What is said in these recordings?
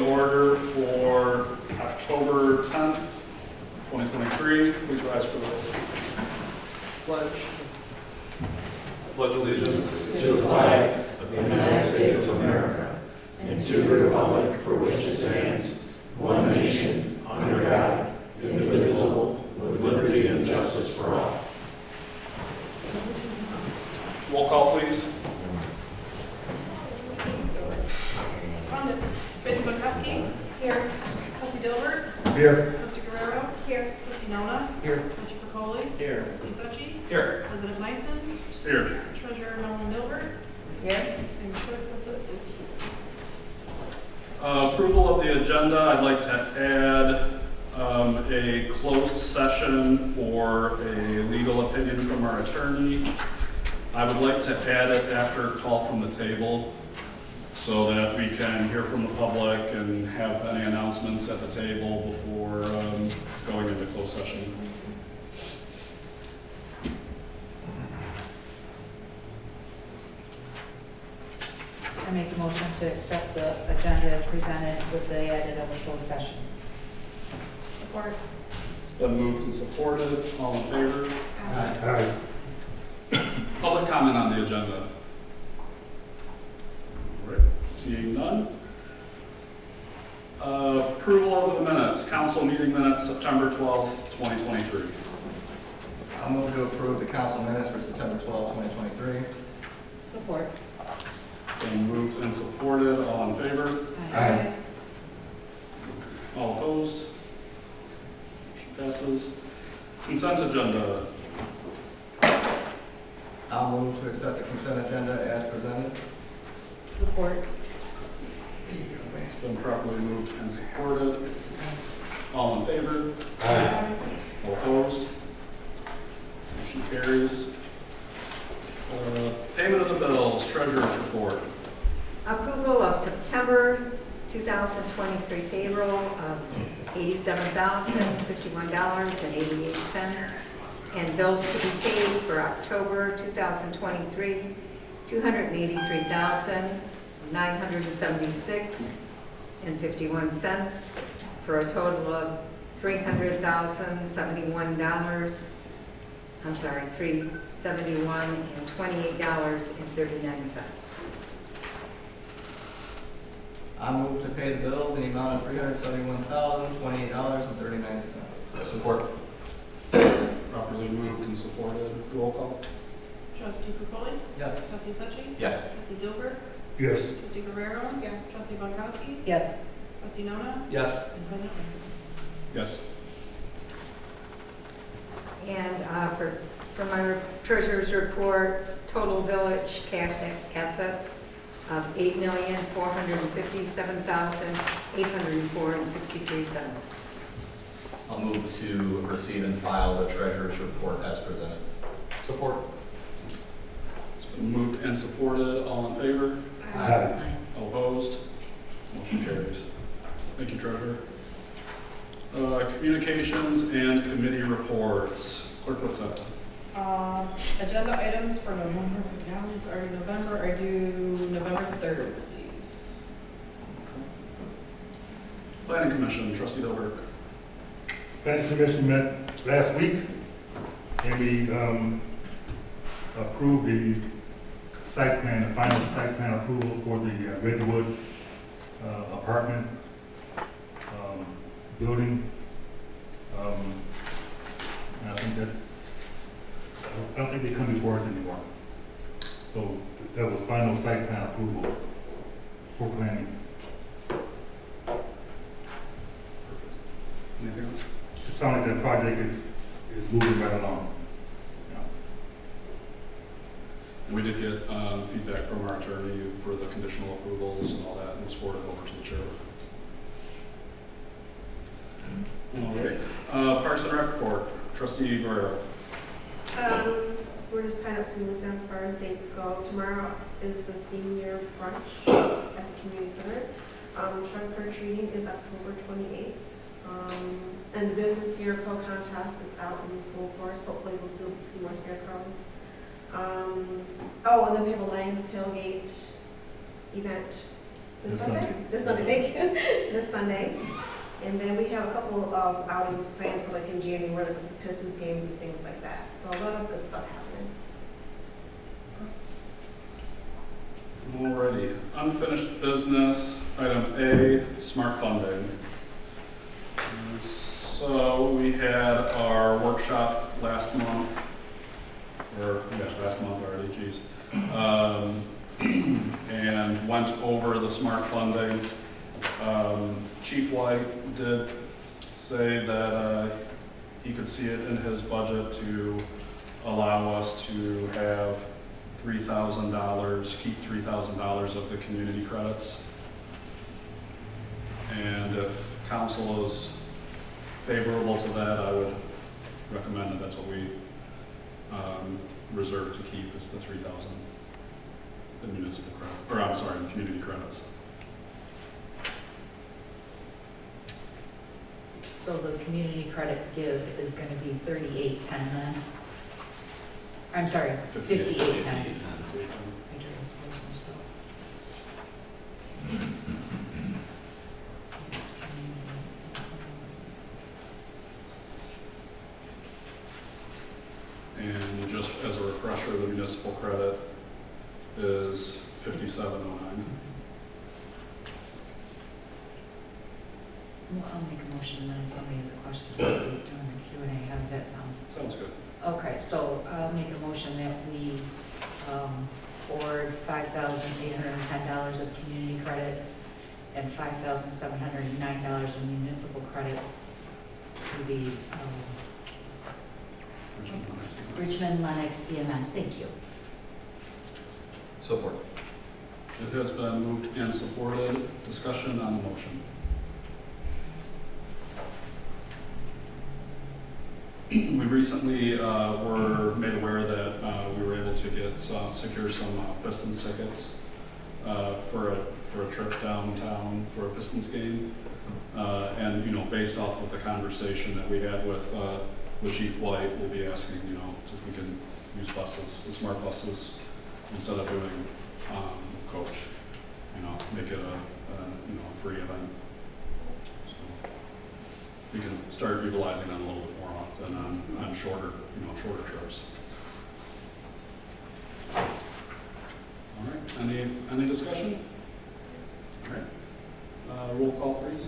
order for October 10th, 2023. Please rise for the pledge. Pledge allegiance to the flag of the United States of America and to the republic for which it stands, one nation, under God, indivisible, with liberty and justice for all. Roll call, please. Trustee Bonkowski. Here. Trustee Dilbert. Here. Trustee Guerrero. Here. Trustee Nona. Here. Trustee Percoli. Here. Trustee Suchi. Here. President Nyssen. Here. Treasurer Nolan Dilbert. Here. And Clerk Whitsitt is here. Approval of the agenda. I'd like to add a closed session for a legal opinion from our attorney. I would like to add it after call from the table so that we can hear from the public and have any announcements at the table before going into closed session. I make the motion to accept the agenda as presented with the added of a closed session. Support. It's been moved and supported. All in favor? Aye. Public comment on the agenda. All right. Seeing none. Approval of the minutes. Council meeting minutes, September 12th, 2023. I'll move to approve the council minutes for September 12, 2023. Support. Been moved and supported. All in favor? Aye. All opposed? Motion passes. Consent agenda. I'll move to accept the consent agenda as presented. Support. It's been properly moved and supported. All in favor? Aye. All opposed? Motion carries. Payment of the bills, treasurer's report. Approval of September 2023 payroll of $87,051.88, and bills to be paid for October 2023, $283,976.51, for a total of $371,028.39. I'll move to pay the bills in the amount of $371,028.39. Support. Properly moved and supported. Roll call. Trustee Percoli. Yes. Trustee Suchi. Yes. Trustee Dilbert. Yes. Trustee Guerrero. Yes. Trustee Bonkowski. Yes. Trustee Nona. Yes. And President Nyssen. Yes. And for my treasurer's report, total village cash assets of $8,457,804.63. I'll move to receive and file the treasurer's report as presented. Support. It's been moved and supported. All in favor? Aye. All opposed? Motion carries. Thank you, treasurer. Communications and committee reports. Clerk Whitsitt. Agenda items for November, the calendar's already November, are due November 3rd, please. Planning Commission, Trustee Dilbert. Planning Commission met last week, and we approved the site plan, the final site plan approval for the Redwood apartment building. And I think I don't think they come before us anymore. So that was final site plan approval for planning. Anything else? It sounds like that project is moving right along. And we did get feedback from our attorney for the conditional approvals and all that, and was forwarded over to the chair. All right. Parks and Rec report, Trustee Guerrero. We're just tying up some loose ends as far as dates go. Tomorrow is the senior brunch at the community center. Trunk or treating is October 28th. And the business scarecrow contest is out in full force. Hopefully we'll still see more scarecrows. And then we have a Lions tailgate event this Sunday. This Sunday, thank you. this Sunday. And then we have a couple of outings planned for like in January, like the Pistons games and things like that. So a lot of good stuff happening. Alrighty, unfinished business, item A, smart funding. So we had our workshop last month, last month already, geez. And went over the smart funding. Chief White did say that he could see it in his budget to allow us to have $3,000, keep $3,000 of the community credits. And if council is favorable to that, I would recommend that that's what we reserve to keep is the 3,000, the municipal credit, or I'm sorry, the community credits. So the community credit give is gonna be 3810 then? I'm sorry, 5810. I did this first myself. It's community. And just as a refresher, the municipal credit is 5709. Well, I'll make a motion, and then if somebody has a question during the Q&A, how does that sound? Sounds good. Okay, so I'll make a motion that we forward $5,810 of community credits and $5,709 in municipal credits to the Richmond Lennox EMS. Thank you. Support. It has been moved and supported. Discussion on the motion. We recently were made aware that we were able to secure some Pistons tickets for a trip downtown for a Pistons game. And, you know, based off of the conversation that we had with Chief White, we'll be asking, you know, if we can use buses, the smart buses, instead of doing coach, you know, make it a free event. So we can start utilizing them a little bit more often on shorter trips. All right, any discussion? All right, roll call please.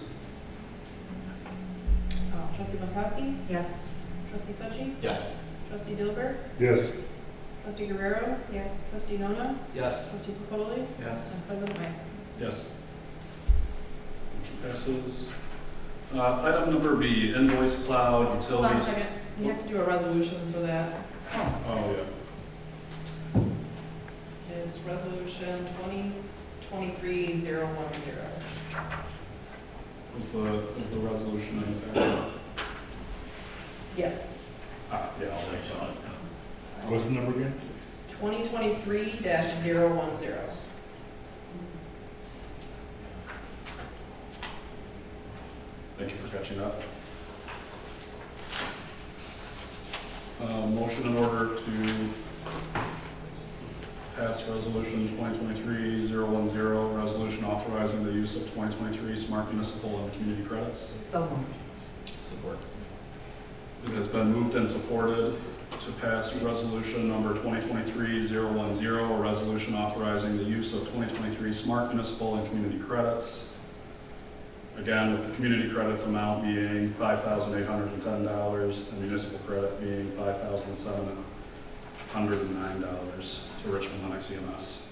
Trustee Pankowski? Yes. Trustee Suchi? Yes. Trustee Dilbert? Yes. Trustee Guerrero? Yes. Trustee Nona? Yes. Trustee Popoli? Yes. And President Mason. Yes. Motion passes. Item number B, invoice cloud utilities. Hold on a second, you have to do a resolution for that. Oh, yeah. It's resolution 2023-010. Is the resolution in the packet? Yes, Yeah, I'll make some. What's the number again? 2023-010. Thank you for catching up. Motion in order to pass resolution 2023-010, resolution authorizing the use of 2023 smart municipal and community credits. So moved. Support. It has been moved and supported to pass resolution number 2023-010, a resolution authorizing the use of 2023 smart municipal and community credits. Again, with the community credits amount being $5,810 and municipal credit being $5,709 to Richmond Lennox EMS.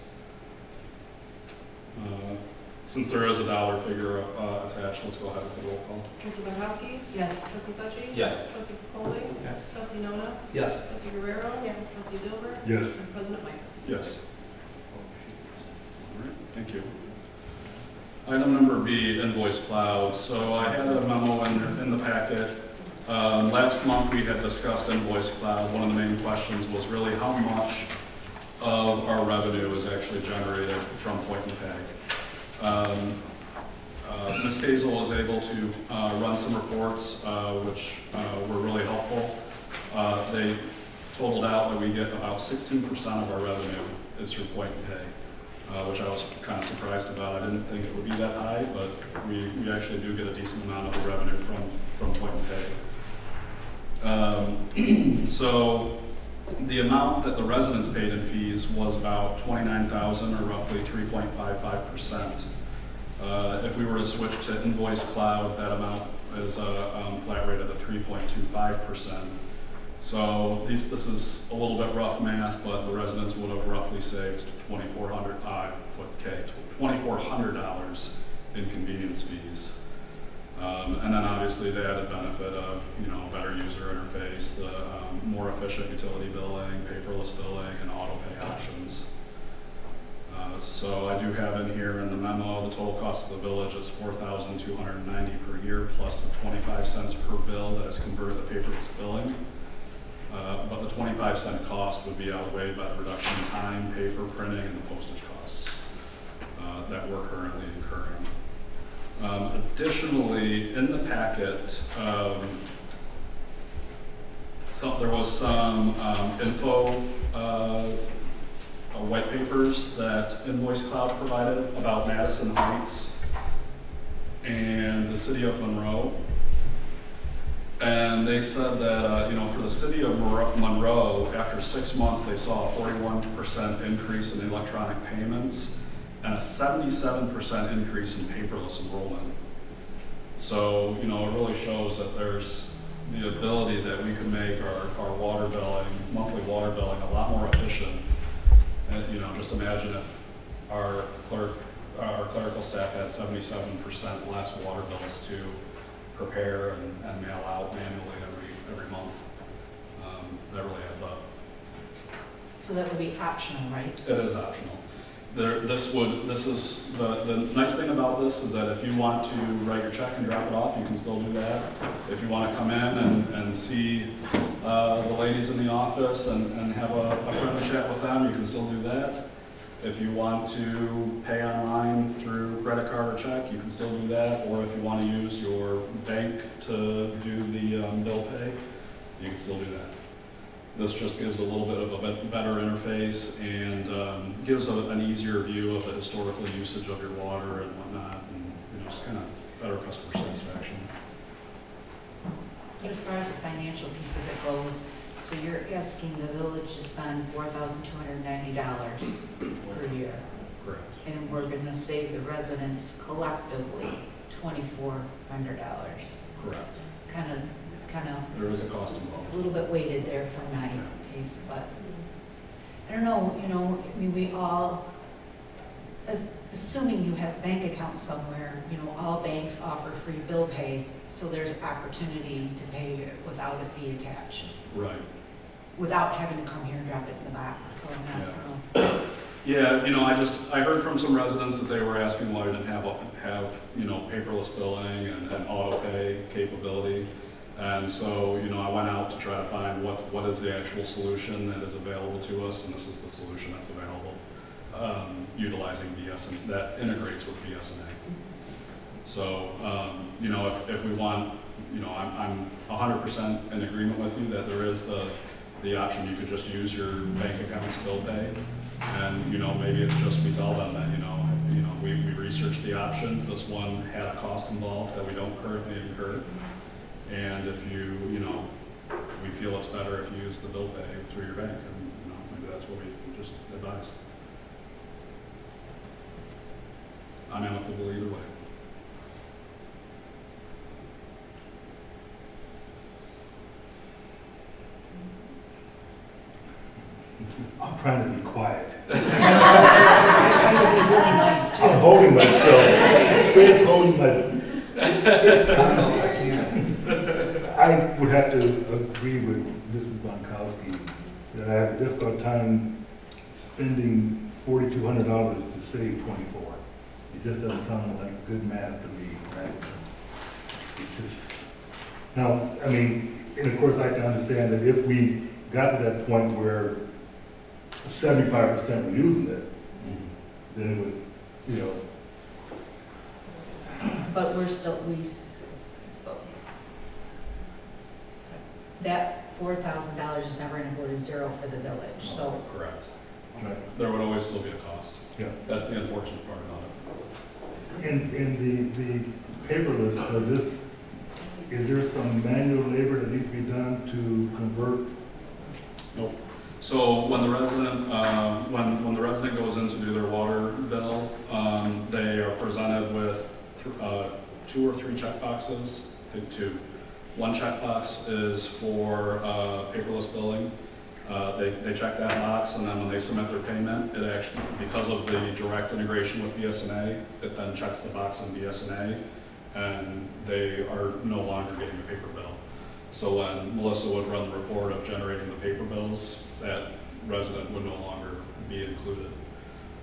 Since there is a dollar figure attached, let's go ahead with the roll call. Trustee Pankowski? Yes. Trustee Suchi? Yes. Trustee Popoli? Yes. Trustee Nona? Yes. Trustee Guerrero? Yes. Trustee Dilbert? Yes. And President Mason. Yes. All right, thank you. Item number B, invoice cloud. So I had a memo in the packet. Last month we had discussed invoice cloud. One of the main questions was really how much of our revenue is actually generated from point and pay. Ms. Kazel was able to run some reports which were really helpful. They totaled out that we get about 16% of our revenue is through point and pay. which I was kind of surprised about. I didn't think it would be that high, but we actually do get a decent amount of revenue from point and pay. So the amount that the residents paid in fees was about $29,000, or roughly 3.55%. If we were to switch to Invoice Cloud, that amount is a flat rate of a 3.25%. So this is a little bit rough math, but the residents would have roughly saved $2,400 in convenience fees. And then obviously the added benefit of, better user interface, the more efficient utility billing, paperless billing, and auto pay options. So I do have in here in the memo, the total cost of the village is $4,290 per year, plus the 25 cents per bill that is converted to paperless billing. But the 25-cent cost would be outweighed by the reduction in time, paper printing, and the postage costs that we're currently incurring. Additionally, in the packet, there was some info white papers that Invoice Cloud provided about Madison Heights and the city of Monroe. And they said that, for the city of Monroe, after 6 months, they saw a 41% increase in electronic payments and a 77% increase in paperless enrollment. So, it really shows that there's the ability that we can make our water billing, monthly water billing, a lot more efficient. And, just imagine if our clerical staff had 77% less water bills to prepare and mail out manually every month. That really adds up. So that would be optional, right? It is optional. This is the nice thing about this is that if you want to write your check and drop it off, you can still do that. If you want to come in and see the ladies in the office and have a friendly chat with them, you can still do that. If you want to pay online through credit card or check, you can still do that. Or if you want to use your bank to do the bill pay, you can still do that. This just gives a little bit of a better interface and gives an easier view of the historical usage of your water and whatnot, and just kind of better customer satisfaction. As far as the financial piece of it goes, so you're asking the village to spend $4,290 per year, Correct. and we're going to save the residents collectively $2,400. Correct. It's kind of There is a cost involved. a little bit weighted there for my case, but I don't know, we all, assuming you have a bank account somewhere, all banks offer free bill pay, so there's opportunity to pay without a fee attached, Right. without having to come here and drop it in the box, so I don't know. Yeah, I heard from some residents that they were asking why we didn't have paperless billing and auto pay capability. And so, I went out to try to find what is the actual solution that is available to us, and this is the solution that's available, utilizing BSNA, that integrates with BSNA. So, if we want, I'm 100% in agreement with you that there is the option, you could just use your bank account's bill pay, and, maybe it's just we tell them that, we researched the options, this one had a cost involved that we don't currently incur. And if we feel it's better if you use the bill pay through your bank, and maybe that's what we just advise. I'm amicable either way. I'm trying to be quiet. I try to be really nice too. I'm holding myself. Fred's holding my. I don't know if I can. I would have to agree with Mrs. Bonkowski that I have a difficult time spending $4,200 to save $24. It just doesn't sound like good math to me, right? It's just, now, and of course I can understand that if we got to that point where 75% were using it, then it would, But that $4,000 is never going to go to zero for the village, so. Correct. right. There would always still be a cost. Yeah. That's the unfortunate part about it. In the paperless, is there some manual labor that needs to be done to convert? Nope. So when the resident, when the resident goes in to do their water bill, they are presented with 2 or 3 checkboxes. I think 2. One checkbox is for paperless billing. They check that box, and then when they submit their payment, it actually, because of the direct integration with BSNA, it then checks the box in BSNA, and they are no longer getting a paper bill. So when Melissa would run the report of generating the paper bills, that resident would no longer be included.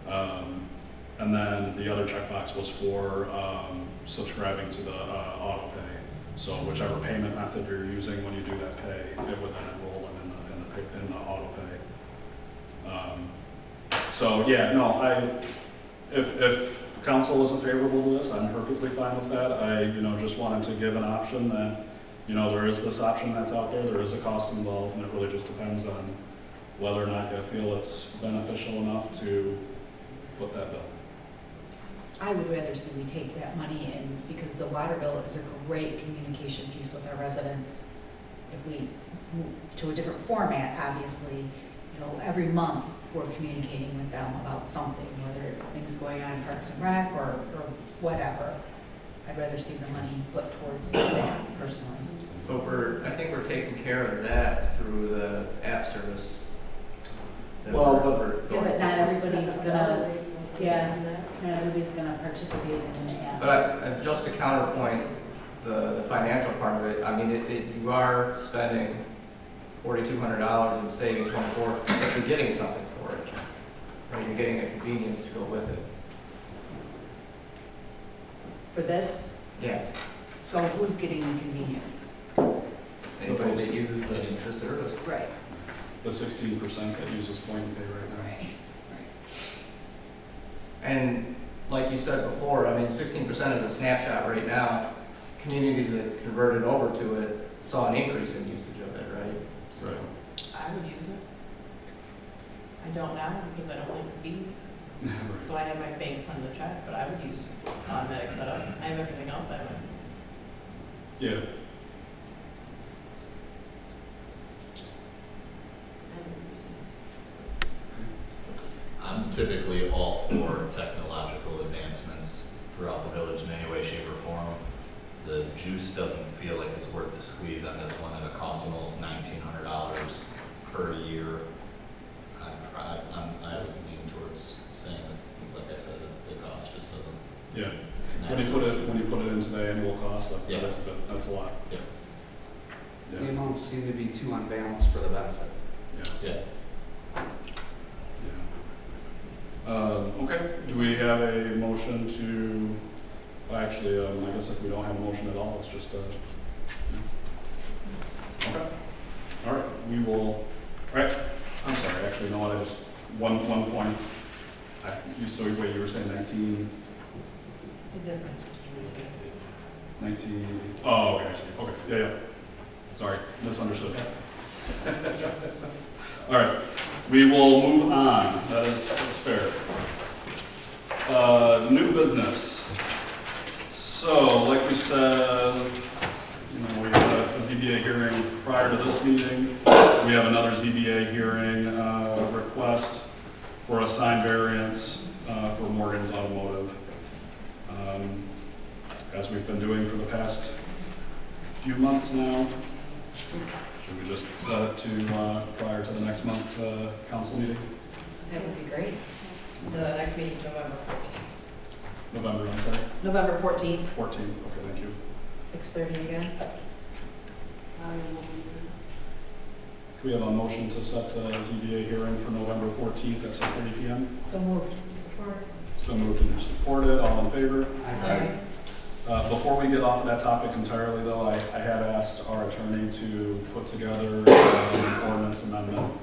And then the other checkbox was for subscribing to the auto pay. So whichever payment method you're using when you do that pay, it would then enroll them in the auto pay. So yeah, no, if council isn't favorable to this, I'm perfectly fine with that. I, just wanted to give an option that, there is this option that's out there. There is a cost involved, and it really just depends on whether or not you feel it's beneficial enough to foot that bill. I would rather see we take that money in, because the water bill is a great communication piece with our residents. If we move to a different format, obviously, every month we're communicating with them about something, whether it's things going on in Parks and Rec or whatever. I'd rather see the money put towards that personally. But I think we're taking care of that through the app service. Well, Yeah, but not everybody's gonna, not everybody's gonna participate in the app. But just to counterpoint the financial part of it, I mean, you are spending $4,200 and saving 24, but you're getting something for it. Right? You're getting a convenience to go with it. For this, Yeah. so who's getting the convenience? Anybody that uses the service. Right. The 16% that uses point and pay right now. Right. And like you said before, I mean, 16% is a snapshot right now. Communities that converted over to it saw an increase in usage of it, right? So, I would use it. I don't now because I don't like the fees. So I have my banks on the check, but I would use automatic setup. I have everything else that way. Yeah. I'm typically all for technological advancements throughout the village in any way, shape, or form. The juice doesn't feel like it's worth the squeeze on this one at a cost of almost $1,900 per year. I would lean towards saying that, like I said, that the cost just doesn't. Yeah. When you put it into the annual cost, that's a lot. Yeah. The amounts seem to be too unbalanced for the benefit. Yeah. Yeah. Okay, do we have a motion to, actually, I guess if we don't have a motion at all, it's just, okay. All right, we will, I'm sorry, actually, you know what, one point, you were saying 19, The difference. 19, oh, okay, I see, okay, yeah, sorry, misunderstood. All right, we will move on, that's fair. New business. So, like we said, we had a ZBA hearing prior to this meeting. We have another ZBA hearing request for a sign variance for Morgan's Automotive. As we've been doing for the past few months now. Should we just set it to prior to the next month's council meeting? That would be great. The next meeting is November 14th. November, I'm sorry, November 14th. 14th, okay, thank you. 6:30 again? Do we have a motion to set the ZBA hearing for November 14th at 6:30 PM? So moved. So moved and supported, all in favor? Aye. Before we get off of that topic entirely though, I had asked our attorney to put together an ordinance amendment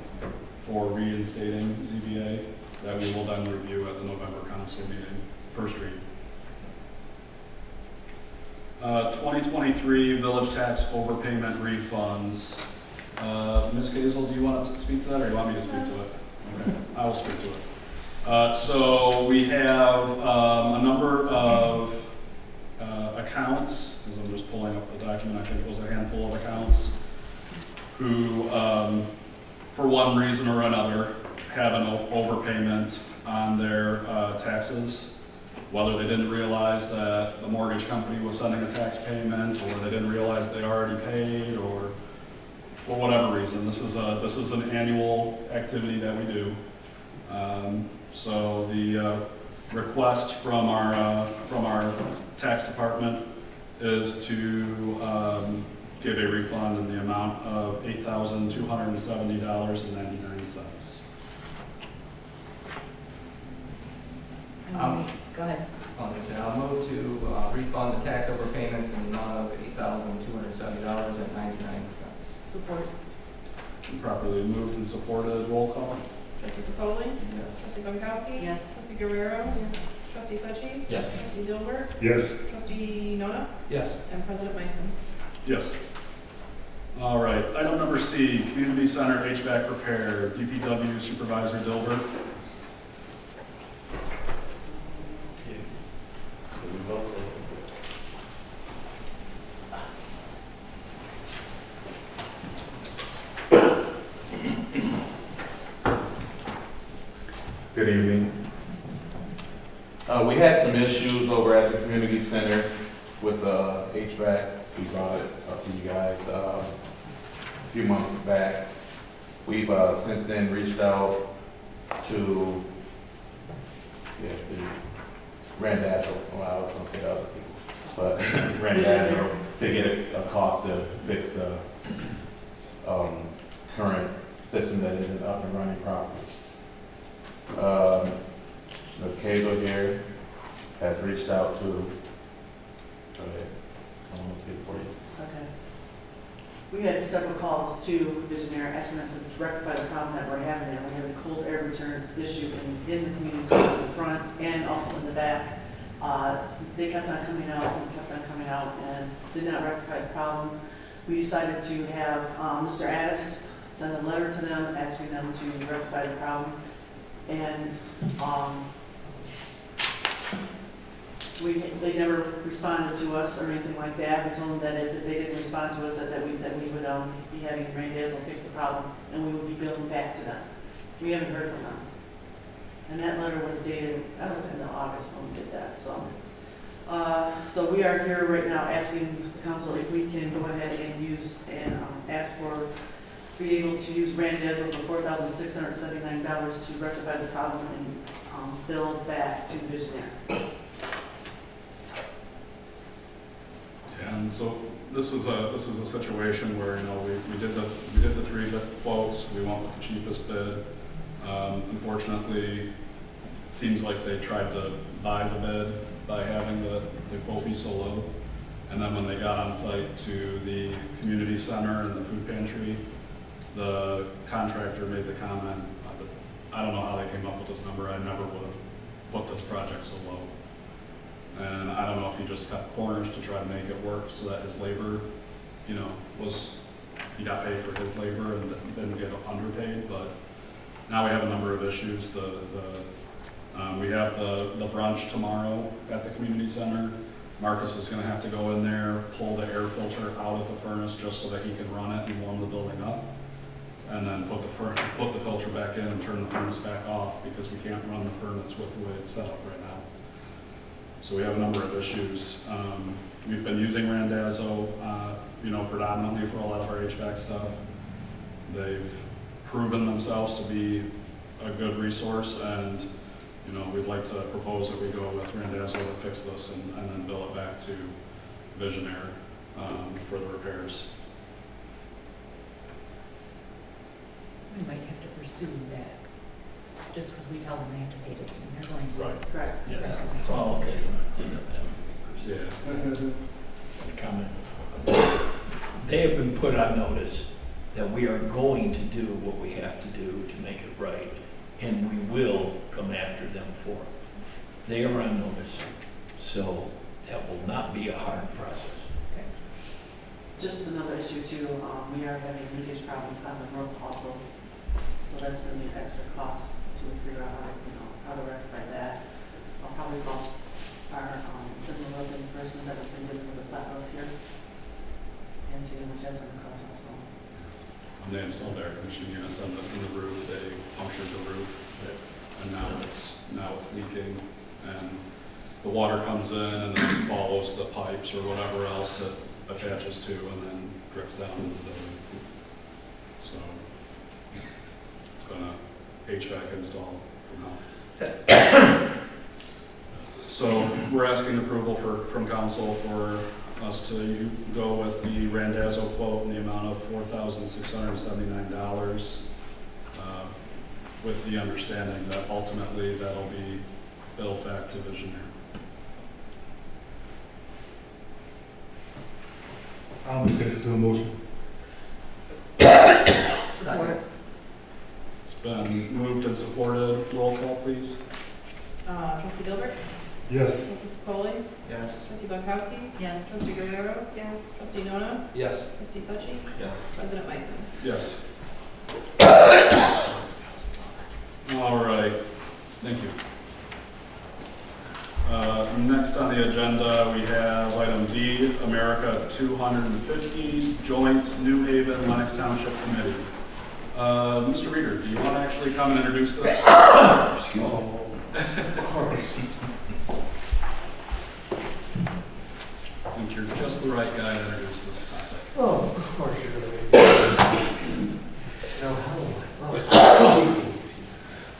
for reinstating ZBA that we will then review at the November council meeting, first read. 2023 village tax overpayment refunds. Ms. Gazel, do you want to speak to that or do you want me to speak to it? Okay, I will speak to it. So we have a number of accounts, as I'm just pulling up the document, I think it was a handful of accounts, who, for one reason or another, have an overpayment on their taxes, whether they didn't realize that the mortgage company was sending a tax payment, or they didn't realize they already paid, or for whatever reason. This is an annual activity that we do. So the request from our tax department is to give a refund in the amount of $8,270.99. Go ahead. I was gonna say, I'll move to refund the tax overpayments in the amount of $8,270.99. Support. Properly moved and supported. Roll call. Trustee Capoli? Yes. Trustee Pomakowski? Yes. Trustee Guerrero? Trustee Suchi? Yes. Trustee Dilbert? Yes. Trustee Nona? Yes. And President Mason. Yes. All right, item number C, Community Center HVAC repair, DPW Supervisor Dilbert. Good evening. We had some issues over at the community center with the HVAC. We brought it up to you guys a few months back. We've since then reached out to the Randazzo. Well, I was going to say the other people, but Randazzo to get a cost to fix the current system that isn't up and running properly. Ms. Kazel here has reached out to, go ahead, I want to speak for you. Okay. We had several calls to Visionaire asking us to rectify the problem that we're having there. We have a cold air return issue in the community center in the front and also in the back. They kept on coming out and kept on coming out and did not rectify the problem. We decided to have Mr. Addis send a letter to them asking them to rectify the problem. And they never responded to us or anything like that. We told them that if they didn't respond to us, that we would be having Randazzo fix the problem, and we would be billing back to them. We haven't heard from them. And that letter was dated, I was in August when we did that, so. So we are here right now asking the council if we can go ahead and use and ask for, be able to use Randazzo for $4,679 to rectify the problem and bill back to Visionaire. And so this is a situation where, you know, we did the 3 quotes, we went with the cheapest bid. Unfortunately, it seems like they tried to buy the bid by having the quote be so low. And then when they got on site to the community center and the food pantry, the contractor made the comment, I don't know how they came up with this number, I never would have put this project so low. And I don't know if he just cut corners to try to make it work so that his labor, you know, he got paid for his labor and didn't get underpaid. But now we have a number of issues. We have the brunch tomorrow at the community center. Marcus is going to have to go in there, pull the air filter out of the furnace just so that he can run it and warm the building up. And then put the filter back in and turn the furnace back off because we can't run the furnace with the way it's set up right now. So we have a number of issues. We've been using Randazzo, predominantly for a lot of our HVAC stuff. They've proven themselves to be a good resource, and we'd like to propose that we go with Randazzo to fix this and then bill it back to Visionaire for the repairs. We might have to pursue that, just because we tell them they have to pay us, and they're going to. Right. Correct. Yeah. Oh, okay. Yeah. Comment. They have been put on notice that we are going to do what we have to do to make it right, and we will come after them for it. They are on notice, so that will not be a hard process. Just another issue too, we are having leakage problems on the roof also, so that's going to be an extra cost So we'll figure out how to rectify that. I'll probably call our signal roofing person that has been dealing with the flat roof here and see how much that's gonna cost also. And they installed air conditioning units on the roof, they punctured the roof, and now it's leaking, and the water comes in and then follows the pipes or whatever else it attaches to, and then drips down into the building. So, it's been a HVAC install from now. So, we're asking approval from council for us to go with the Randazzo quote in the amount of $4,679, with the understanding that ultimately that'll be billed back to Visionaire. I'll make that to a motion. Support. It's been moved and supported. Roll call, please. Trustee Gilbert? Yes. Trustee Polly? Yes. Trustee Bunkowski? Yes. Trustee Guerrero? Yes. Trustee Nono? Yes. Trustee Suchi? Yes. President Meissen? Yes. All right, thank you. Next on the agenda, we have item D, America 250, Joint New Haven Lennox Township Committee. Mr. Reader, do you want to actually come and introduce this? Excuse me. Of course. I think you're just the right guy to introduce this topic. Oh, of course you're going to make this. No, hello.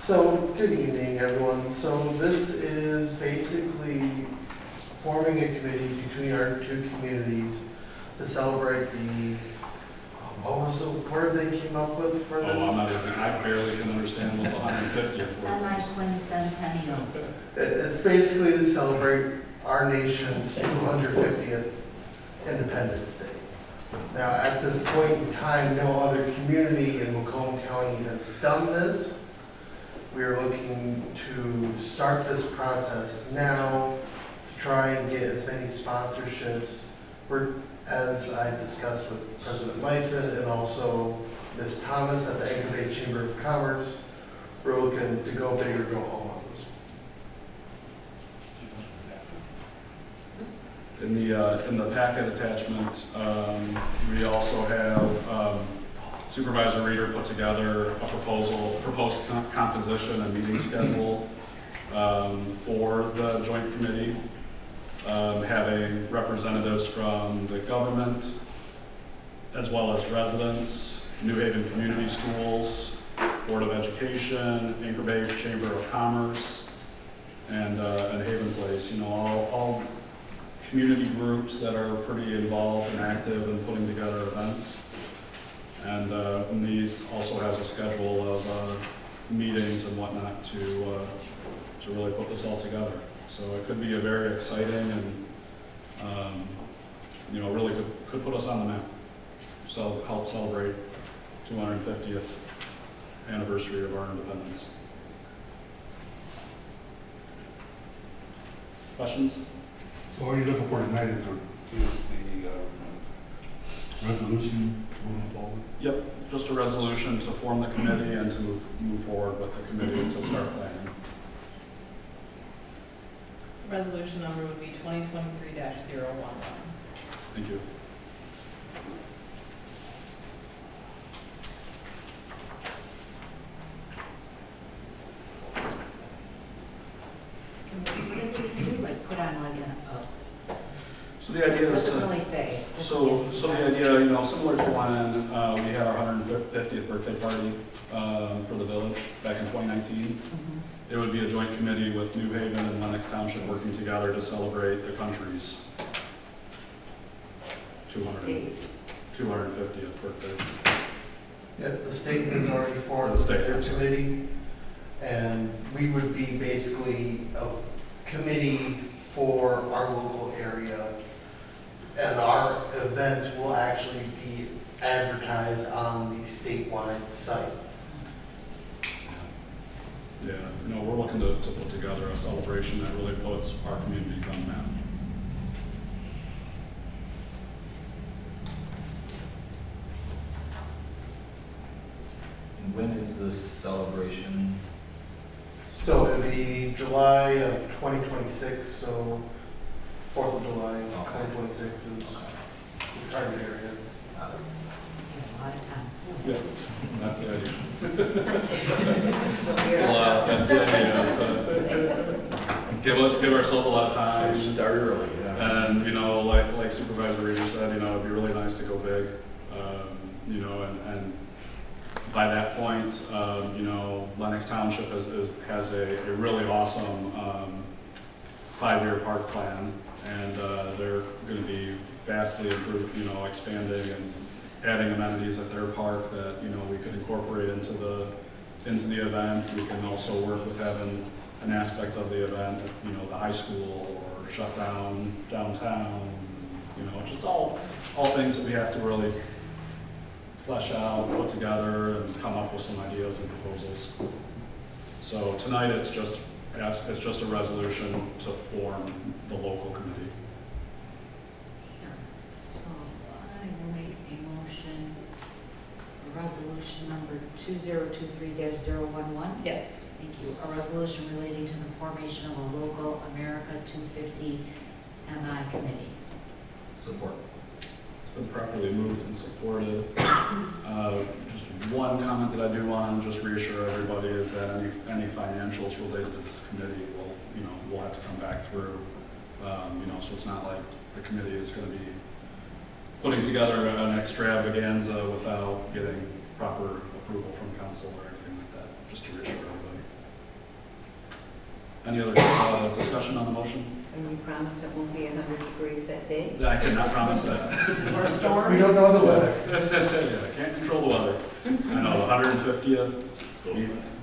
So, good evening, everyone. So this is basically forming a committee between our two communities to celebrate the, what was the word they came up with for this? Oh, I barely can understand what the 150th word is. Semi-quincentennial. It's basically to celebrate our nation's 250th Independence Day. Now, at this point in time, no other community in Macomb County has done this. We are looking to start this process now to try and get as many sponsorships. As I discussed with President Meissen and also Ms. Thomas at the Anchor Bay Chamber of Commerce, we're looking to go big or go home on this. In the packet attachment, we also have Supervisor Reader put together a proposed composition and meeting schedule for the joint committee, having representatives from the government, as well as residents, New Haven Community Schools, Board of Education, Anchor Bay Chamber of Commerce, and Haven Place. You know, all community groups that are pretty involved and active in putting together events. And these also has a schedule of meetings and whatnot to really put this all together. So it could be a very exciting and you know, really could put us on the map. So help celebrate 250th anniversary of our independence. Questions? So all you're looking for tonight is the resolution moving forward? Yep, just a resolution to form the committee and to move forward with the committee to start planning. Resolution number would be 2023-011. Thank you. What did they do, like put on like So the idea it is doesn't to, really say. so the idea, you know, similar to when we had our 150th birthday party for the village back in 2019, it would be a joint committee with New Haven and Lennox Township working together to celebrate the country's 250th birthday. Yet the state has already formed The state, a I'm sorry. committee, and we would be basically a committee for our local area. And our events will actually be advertised on the statewide site. Yeah, you know, we're looking to put together a celebration that really puts our communities on the map. And when is this celebration So it would be July of 2026, so 4th of July, 2026 is the target area. We have a lot of time. Yeah, that's the idea. Still here. Well, that's the idea, is to give ourselves a lot of time. Start early, yeah. And, you know, like Supervisor Reader said, you know, it'd be really nice to go big. You know, and by that point, you know, Lennox Township has a really awesome 5-year park plan. And they're gonna be vastly improved, you know, expanding and adding amenities at their park that, you know, we could incorporate into the event. We can also work with having an aspect of the event, you know, the high school or shut down downtown, you know, just all things that we have to really flesh out, put together, and come up with some ideas and proposals. So tonight, it's just a resolution to form the local committee. So I will make a motion, resolution number 2023-011. Yes. Thank you. A resolution relating to the formation of a local America 250 MI committee. Support. It's been properly moved and supported. Just one comment that I do want to just reassure everybody is that any financials related to this committee will, you know, we'll have to come back through. You know, so it's not like the committee is going to be putting together an extravaganza without getting proper approval from council or anything like that, just to reassure everybody. Any other discussion on the motion? And you promise it won't be 100 degrees that day? I cannot promise that. Or storms. We don't know the weather. Yeah, I can't control the weather. I know, the 150th,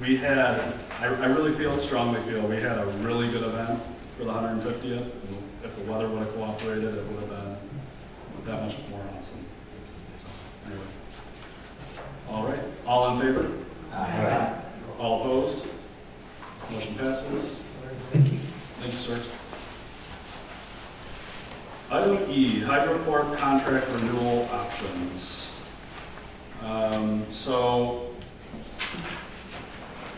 we had, I really strongly feel we had a really good event for the 150th. If the weather would have cooperated, it would have been that much more awesome. So, anyway. All right, all in favor? Aye. All opposed? Motion passes. Thank you. Thank you, sir. Item E, HydroCorp contract renewal options. So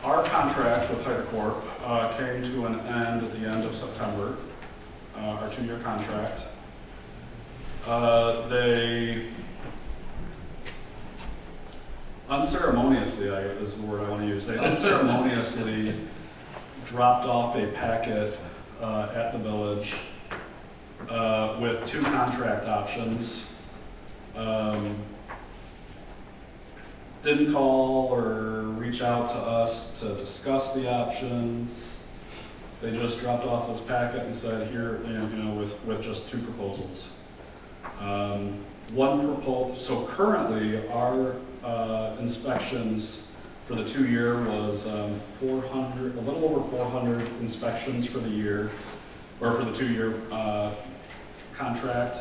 our contract with HydroCorp came to an end at the end of September, our 2-year contract. They unceremoniously, is the word I want to use, they unceremoniously dropped off a packet at the village with 2 contract options. Didn't call or reach out to us to discuss the options. They just dropped off this packet and said, here, you know, with just 2 proposals. So currently, our inspections for the 2-year was 400, a little over 400 inspections for the year, or for the 2-year contract.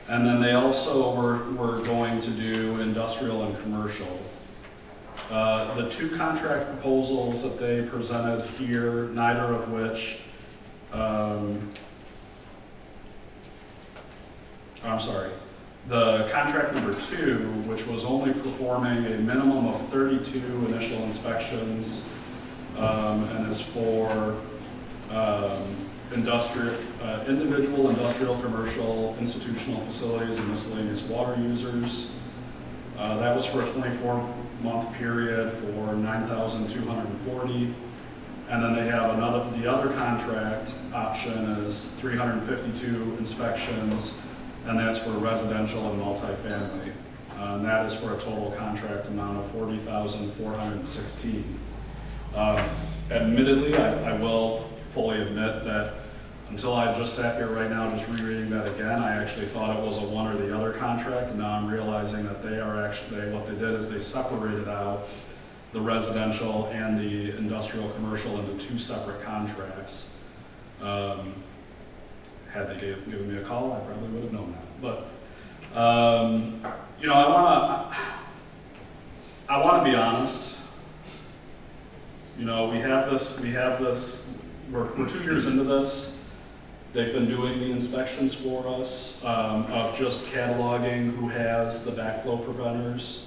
And then they also were going to do industrial and commercial. The 2 contract proposals that they presented here, neither of which, I'm sorry, the contract number 2, which was only performing a minimum of 32 initial inspections, and is for individual industrial, commercial, institutional facilities, and miscellaneous water users. That was for a 24-month period for $9,240. And then they have the other contract option is 352 inspections, and that's for residential and multifamily. And that is for a total contract amount of $40,416. Admittedly, I will fully admit that until I just sat here right now just rereading that again, I actually thought it was a one or the other contract, and now I'm realizing that they are actually, what they did is they separated out the residential and the industrial commercial into 2 separate contracts. Had they given me a call, I probably would have known that. But, you know, I want to be honest. You know, we have this, we're 2 years into this. They've been doing the inspections for us, of just cataloging who has the backflow preventers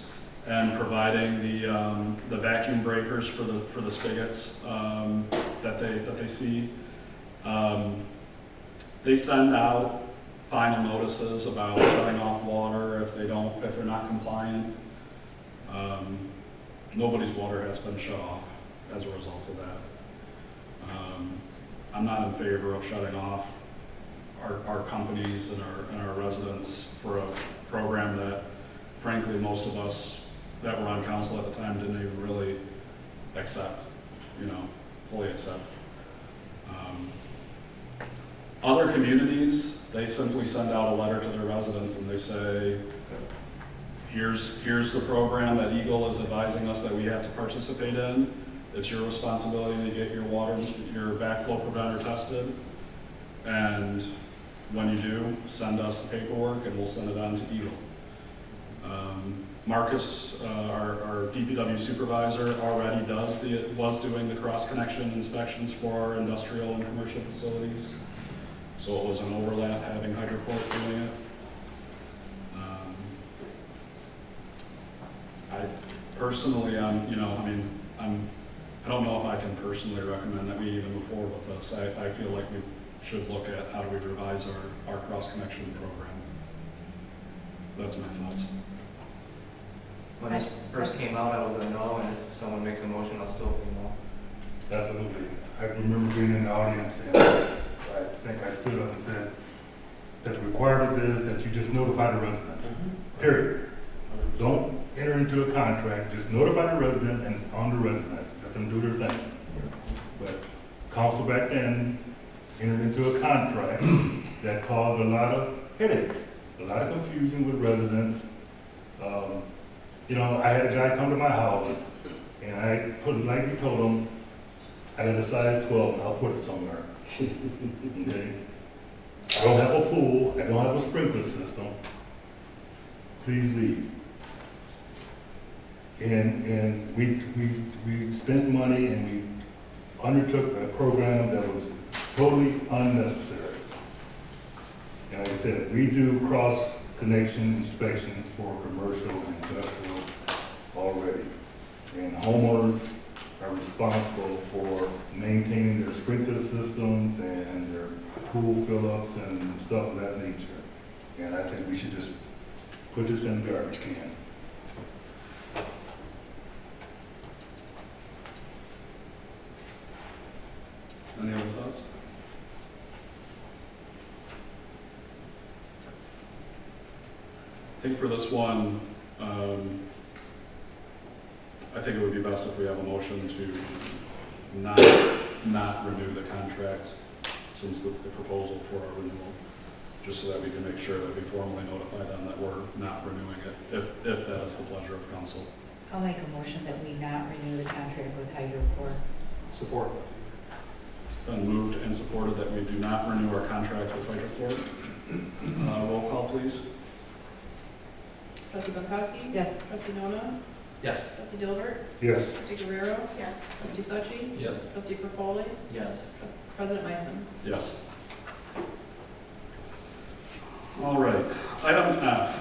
and providing the vacuum breakers for the spigots that they see. They send out final notices about shutting off water if they're not compliant. Nobody's water has been shut off as a result of that. I'm not in favor of shutting off our companies and our residents for a program that frankly most of us that were on council at the time didn't even really accept, fully accept. Other communities, they simply send out a letter to their residents and they say, here's the program that Eagle is advising us that we have to participate in. It's your responsibility to get your backflow preventer tested. And when you do, send us the paperwork and we'll send it on to Eagle. Marcus, our DPW supervisor, already was doing the cross-connection inspections for our industrial and commercial facilities. So it was an overlap having HydroCorp doing it. I personally, I don't know if I can personally recommend that we even move forward with this. I feel like we should look at how do we revise our cross-connection program. That's my thoughts. When this first came out, I was a no, and if someone makes a motion, I'll still be no. Absolutely. I remember being in the audience and I think I stood up and said that the requirement is that you just notify the resident, period. Don't enter into a contract, just notify the resident and it's on the residents, let them do their thing. But council back then entered into a contract that caused a lot of headache, a lot of confusion with residents. I had a guy come to my house and I put, like you told him, I got a size 12 and I'll put it somewhere. Okay? I don't have a pool, I don't have a sprinkler system. Please leave. And we spent money and we undertook a program that was totally unnecessary. And like I said, we do cross-connection inspections for commercial and industrial already. And homeowners are responsible for maintaining their sprinkler systems and their pool fill-ups and stuff of that nature. And I think we should just put this in the garbage can. Any other thoughts? I think for this one, I think it would be best if we have a motion to not renew the contract, since it's the proposal for our renewal, just so that we can make sure that we formally notify them that we're not renewing it, if that is the pleasure of council. I'll make a motion that we not renew the contract with HydroCorp. Support. It's been moved and supported that we do not renew our contract with HydroCorp. Roll call, please. Trustee Pankowski? Yes. Trustee Nona? Yes. Trustee Dilbert? Yes. Trustee Guerrero? Yes. Trustee Suchi? Yes. Trustee Perfoli? Yes. President Myson? Yes. All right, item F.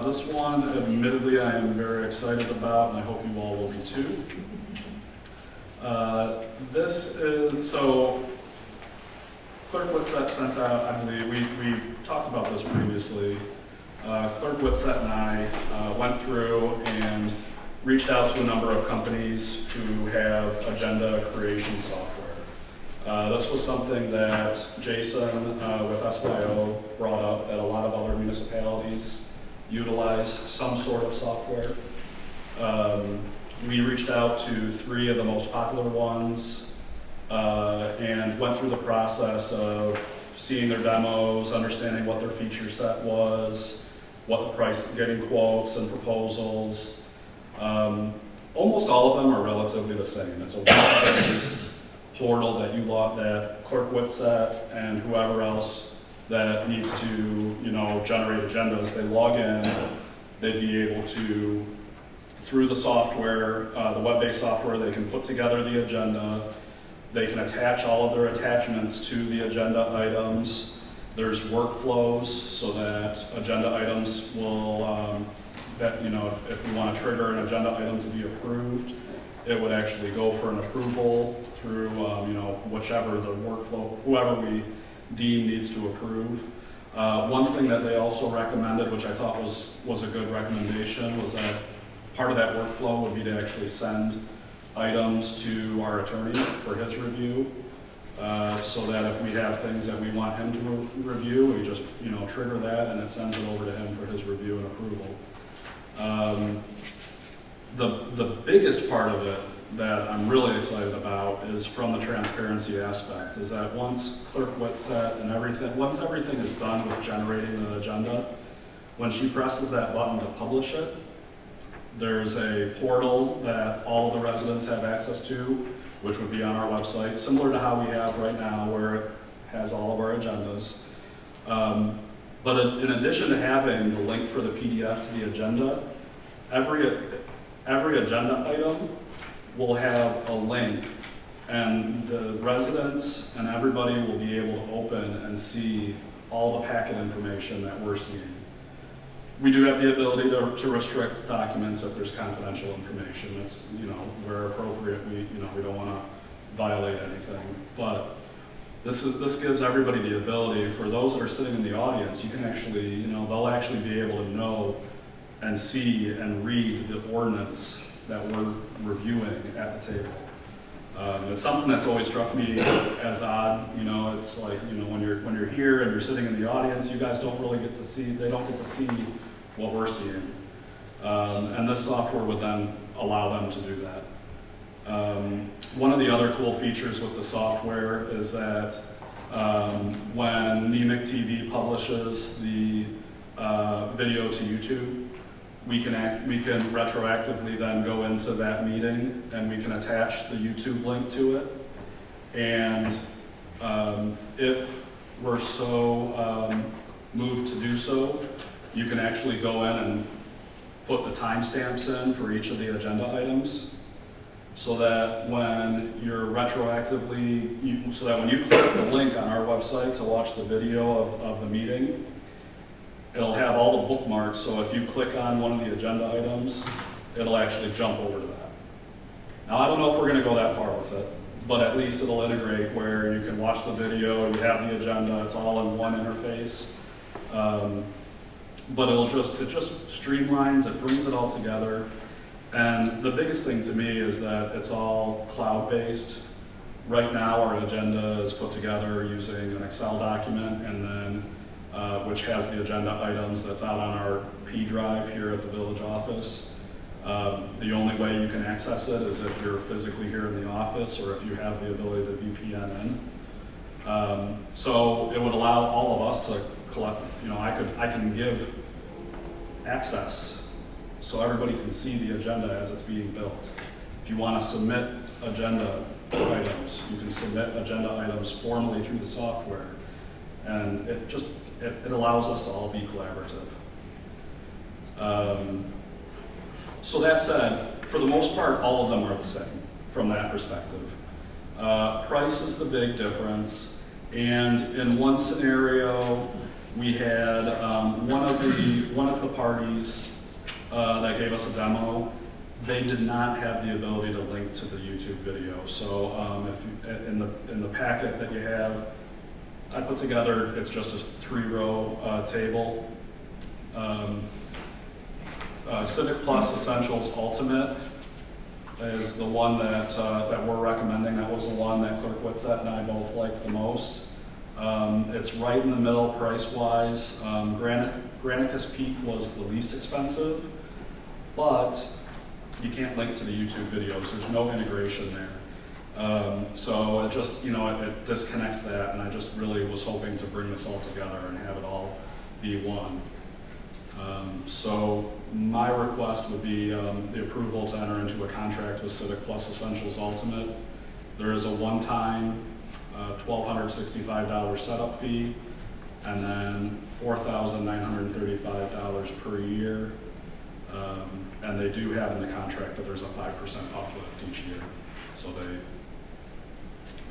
This one, admittedly, I am very excited about, and I hope you all will be too. This is, so Clerk Whitsett sent out, I believe, we talked about this previously. Clerk Whitsett and I went through and reached out to a number of companies who have agenda creation software. This was something that Jason with SYO brought up, that a lot of other municipalities utilize some sort of software. We reached out to 3 of the most popular ones and went through the process of seeing their demos, understanding what their feature set was, what the price, getting quotes and proposals. Almost all of them are relatively the same. It's a web-based portal that that Clerk Whitsett and whoever else that needs to, generate agendas, they log in, they'd be able to, through the software, the web-based software, they can put together the agenda, they can attach all of their attachments to the agenda items. There's workflows so that agenda items will that, you know, if we want to trigger an agenda item to be approved, it would actually go for an approval through, you know, whichever the workflow, whoever we deem needs to approve. One thing that they also recommended, which I thought was a good recommendation, was that part of that workflow would be to actually send items to our attorney for his review, so that if we have things that we want him to review, we just, you know, trigger that and it sends it over to him for his review and approval. The biggest part of it that I'm really excited about is from the transparency aspect, is that once Clerk Whitsett and everything, once everything is done with generating the agenda, when she presses that button to publish it, there's a portal that all of the residents have access to, which would be on our website, similar to how we have right now, where it has all of our agendas. But in addition to having the link for the PDF to the agenda, every agenda item will have a link, and the residents and everybody will be able to open and see all the packet information that we're seeing. We do have the ability to restrict documents if there's confidential information. It's, you know, where appropriate, we don't want to violate anything. But this gives everybody the ability, for those that are sitting in the audience, you can actually, you know, they'll actually be able to know and see and read the ordinance that we're reviewing at the table. It's something that's always struck me as odd. You know, it's like, you know, when you're here and you're sitting in the audience, you guys don't really get to see, they don't get to see what we're seeing. And this software would then allow them to do that. One of the other cool features with the software is that when NEMIC TV publishes the video to YouTube, we can retroactively then go into that meeting and we can attach the YouTube link to it. And if we're so moved to do so, you can actually go in and put the timestamps in for each of the agenda items, so that when you're retroactively, so that when you click the link on our website to watch the video of the meeting, it'll have all the bookmarks, so if you click on one of the agenda items, it'll actually jump over to that. Now, I don't know if we're gonna go that far with it, but at least it'll integrate where you can watch the video, you have the agenda, it's all in one interface. But it just streamlines, it brings it all together. And the biggest thing to me is that it's all cloud-based. Right now, our agenda is put together using an Excel document, and then which has the agenda items that's out on our P drive here at the village office. The only way you can access it is if you're physically here in the office, or if you have the ability to VPN in. So it would allow all of us to collect, you know, I can give access so everybody can see the agenda as it's being built. If you want to submit agenda items, you can submit agenda items formally through the software, and it allows us to all be collaborative. So that said, for the most part, all of them are the same from that perspective. Price is the big difference, and in one scenario, we had one of the parties that gave us a demo. They did not have the ability to link to the YouTube video. So if in the packet that you have, I put together, it's just a 3-row table. Civic Plus Essentials Ultimate is the one that we're recommending. That was the one that Clerk Whitsett and I both liked the most. It's right in the middle price-wise. Granicus Peak was the least expensive, but you can't link to the YouTube videos. There's no integration there. So it just, you know, it disconnects that, and I just really was hoping to bring this all together and have it all be one. So my request would be the approval to enter into a contract with Civic Plus Essentials Ultimate. There is a one-time $1,265 setup fee, and then $4,935 per year. And they do have in the contract that there's a 5% uplift each year. So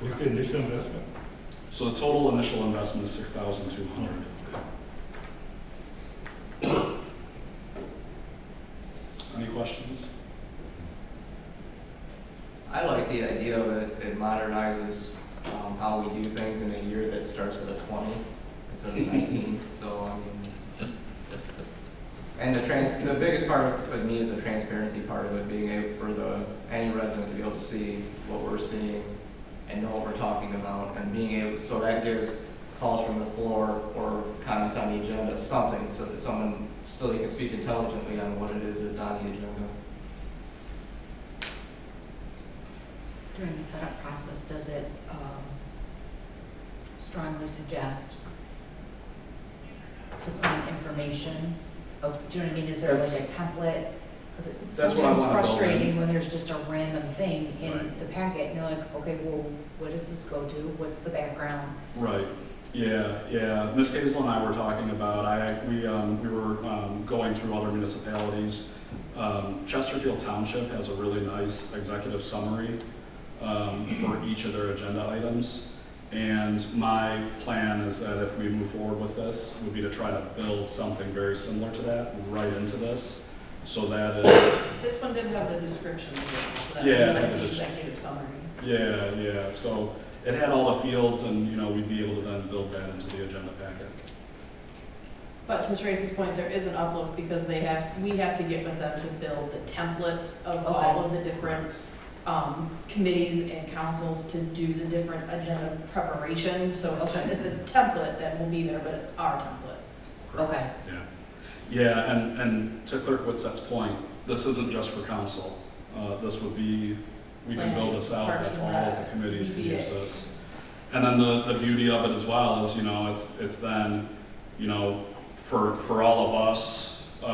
What's the initial investment? So the total initial investment is $6,200. questions? I like the idea of it. It modernizes how we do things in a year that starts with a 20 instead of 19. So, I mean, and the biggest part of me is the transparency part of it, being able for any resident to be able to see what we're seeing and know what we're talking about, and being able, so that gives calls from the floor or comments on the agenda, something, so that so they can speak intelligently on what it is that's on the agenda. During the setup process, does it strongly suggest supplying information? Do you know what I mean? Is there like a template? Because it's That's what I sometimes wanna build in. frustrating when there's just a random thing in Right. the packet, and you're like, okay, well, what does this go to? What's the background? Right. Yeah. Ms. Hazel and I were talking about, we were going through other municipalities. Chesterfield Township has a really nice executive summary for each of their agenda items. And my plan is that if we move forward with this, would be to try to build something very similar to that right into this. So that is, This one didn't have the description of it, so that Yeah, would be like the the des- executive summary. yeah. So it had all the fields and, we'd be able to then build that into the agenda packet. But to Tracy's point, there is an uplift because we have to get with them to build the templates of all of the different committees and councils to do the different agenda preparation. So it's a template that will be there, but it's our template. Okay. Yeah, and to Clerk Whitsett's point, this isn't just for council. This would be, we can build this out Parks with and all of Rec, the committees to use ZBA. this. And then the beauty of it as well is, it's then, for all of us, the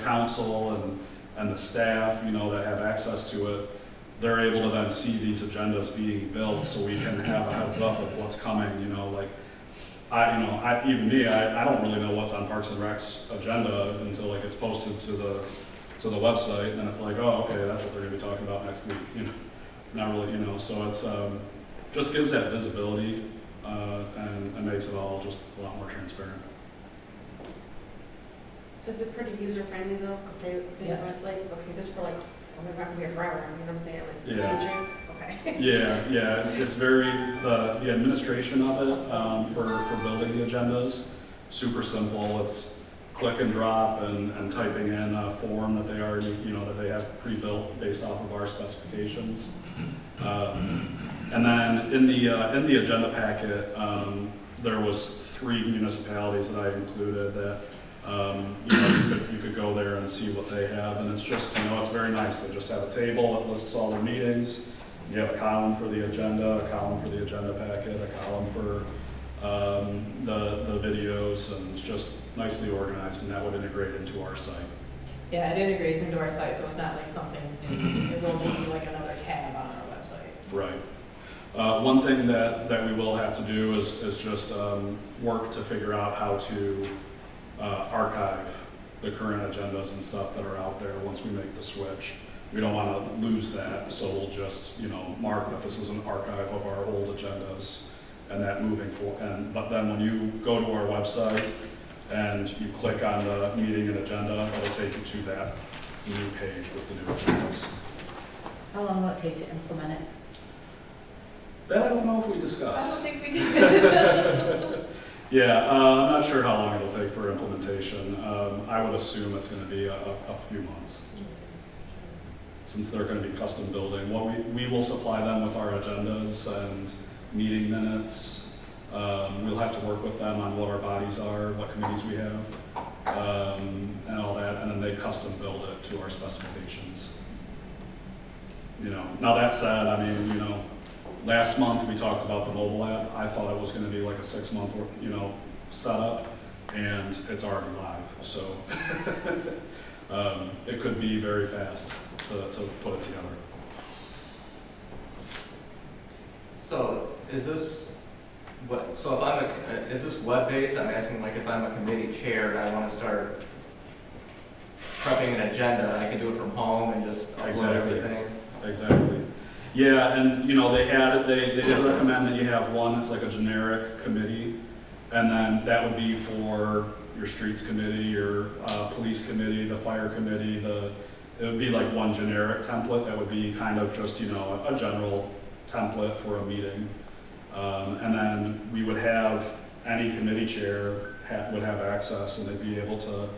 council and the staff, that have access to it, they're able to then see these agendas being built so we can have a heads up of what's coming, like, even me, I don't really know what's on Parks and Rec's agenda until like it's posted to the website, and then it's like, oh, okay, that's what they're gonna be talking about next week, not really, so it's, just gives that visibility, and makes it all just a lot more transparent. Is it pretty user-friendly though? Say, Yes. like, okay, just for like, I'm not gonna be here forever, you know what I'm saying? Like, Yeah. future? Okay. Yeah, it's very, the administration of it, for building the agendas, super simple. It's click and drop and typing in a form that they already, that they have pre-built based off of our specifications. And then in the agenda packet, there was 3 municipalities that I included that, you could go there and see what they have, and it's just, it's very nice. They just have a table that lists all their meetings. You have a column for the agenda, a column for the agenda packet, a column for the videos, and it's just nicely organized, and that would integrate into our site. Yeah, it integrates into our site, so it's not like something, it will just be like another tab on our website. Right. One thing that we will have to do is just work to figure out how to archive the current agendas and stuff that are out there once we make the switch. We don't want to lose that, so we'll just, mark that this is an archive of our old agendas and that moving forward. But then when you go to our website and you click on the meeting and agenda, it'll take you to that new page with the new agendas. How long will it take to implement it? That I don't know if we I discussed. don't think we did. Yeah, I'm not sure how long it'll take for implementation. I would assume it's going to be a few months, since they're going to be custom building. We will supply them with our agendas and meeting minutes. We'll have to work with them on what our bodies are, what committees we have, and all that, and then they custom build it to our specifications. Now that said, last month we talked about the mobile app. I thought it was going to be like a 6-month, setup, and it's already live. So it could be very fast to put it together. So is this is this web-based? I'm asking, like, if I'm a committee chair and I want to start prepping an agenda, I can do it from home and just upload Exactly. everything? Exactly. Yeah, and they did recommend that you have one that's like a generic committee, And then that would be for your streets committee, your police committee, the fire committee, it would be like one generic template that would be kind of just, you know, a general template for a meeting. And then we would have, any committee chair would have access, and they'd be able to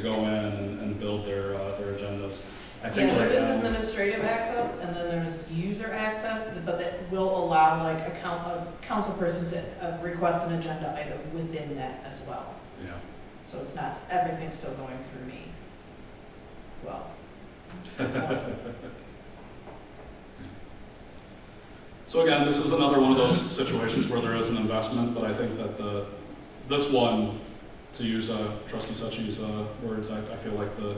go in and build their agendas. I think Yeah, there right is now- administrative access, and then there's user access, but that will allow like a council person to request an agenda item within that as well. Yeah. So it's not, everything's still going through me. Well. So again, this is another one of those situations where there is an investment, but I think that this one, to use Trustee Suchi's words, I feel like the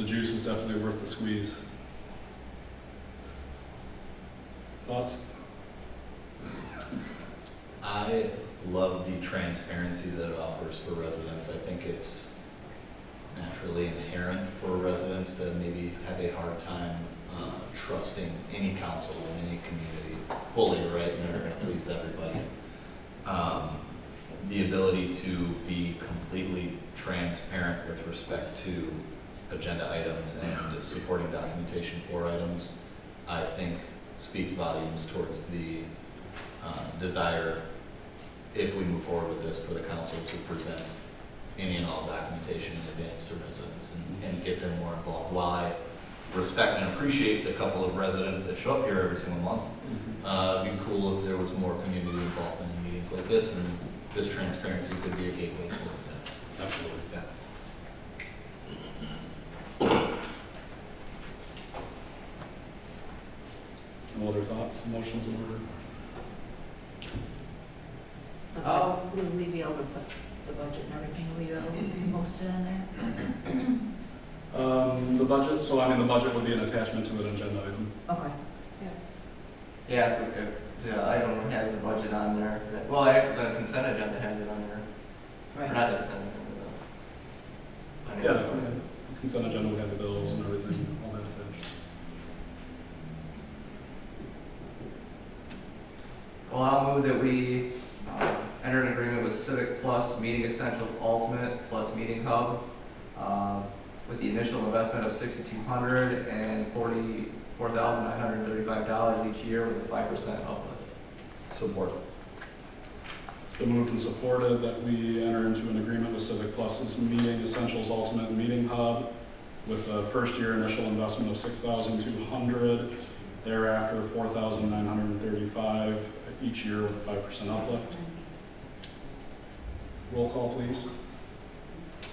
juice is definitely worth the squeeze. Thoughts? I love the transparency that it offers for residents. I think it's naturally inherent for residents to maybe have a hard time trusting any council in any community fully, right? You're never going to please everybody. The ability to be completely transparent with respect to agenda items and supporting documentation for items, I think speaks volumes towards the desire, if we move forward with this, for the council to present any and all documentation in advance to residents and get them more involved. While I respect and appreciate the couple of residents that show up here every single month, it'd be cool if there was more community involvement in meetings like this, and this transparency could be a gateway towards that. Absolutely. Yeah. No other thoughts, motions in order? Will we be able to put the budget and everything, will you be able to post it in there? The budget, so I mean, the budget would be an attachment to an agenda item. Okay. Yeah, if the item has the budget on there, well, the consent agenda has it on there. Or Right. not the consent agenda, Yeah, the consent agenda would have the bills and everything, all that attached. Well, I'll move that we enter an agreement with Civic Plus Meeting Essentials Ultimate plus Meeting Hub with the initial investment of $6,200 and $44,935 each year with a 5% uplift. Support. It's been moved and supported that we enter into an agreement with Civic Plus's Meeting Essentials Ultimate Meeting Hub with a first-year initial investment of $6,200, thereafter $4,935 each year with a 5% uplift. Roll call, please.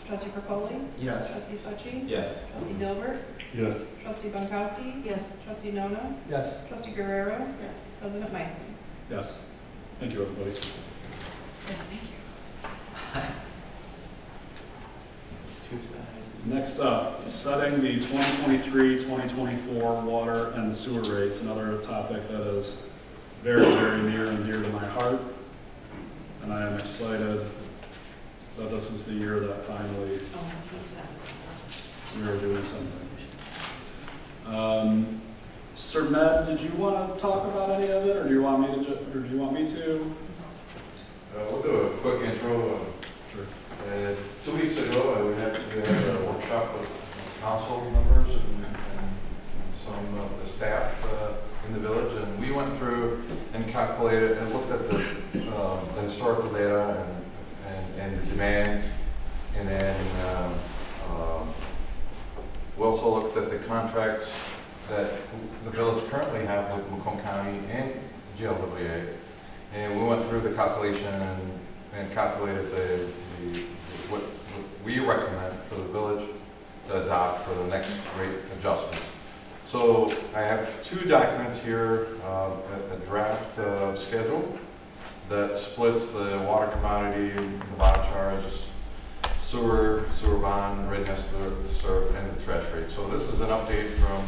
Trustee Perpoli? Yes. Trustee Suchi? Yes. Trustee Dilbert? Yes. Trustee Bankowski? Yes. Trustee Nono? Yes. Trustee Guerrero? Yes. President Meissner? Yes. Thank you, everybody. Yes, thank you. Next up, setting the 2023-2024 water and sewer rates, another topic that is very, very near and dear to my heart. And I am excited that this is the year that finally we are doing something. Sir Med, did you want to talk about any of it, or do you want me to? We'll do a quick intro. Sure. 2 weeks ago, we had a workshop with council members and some of the staff in the village, and we went through and calculated and looked at the historical data and the demand, and then we also looked at the contracts that the village currently have with Macomb County and GLWA, and we went through the calculation and calculated what we recommend for the village to adopt for the next rate adjustments. So I have 2 documents here, a draft schedule that splits the water commodity, the bottom charge, sewer bond, readiness to serve, and the trash rate. So this is an update from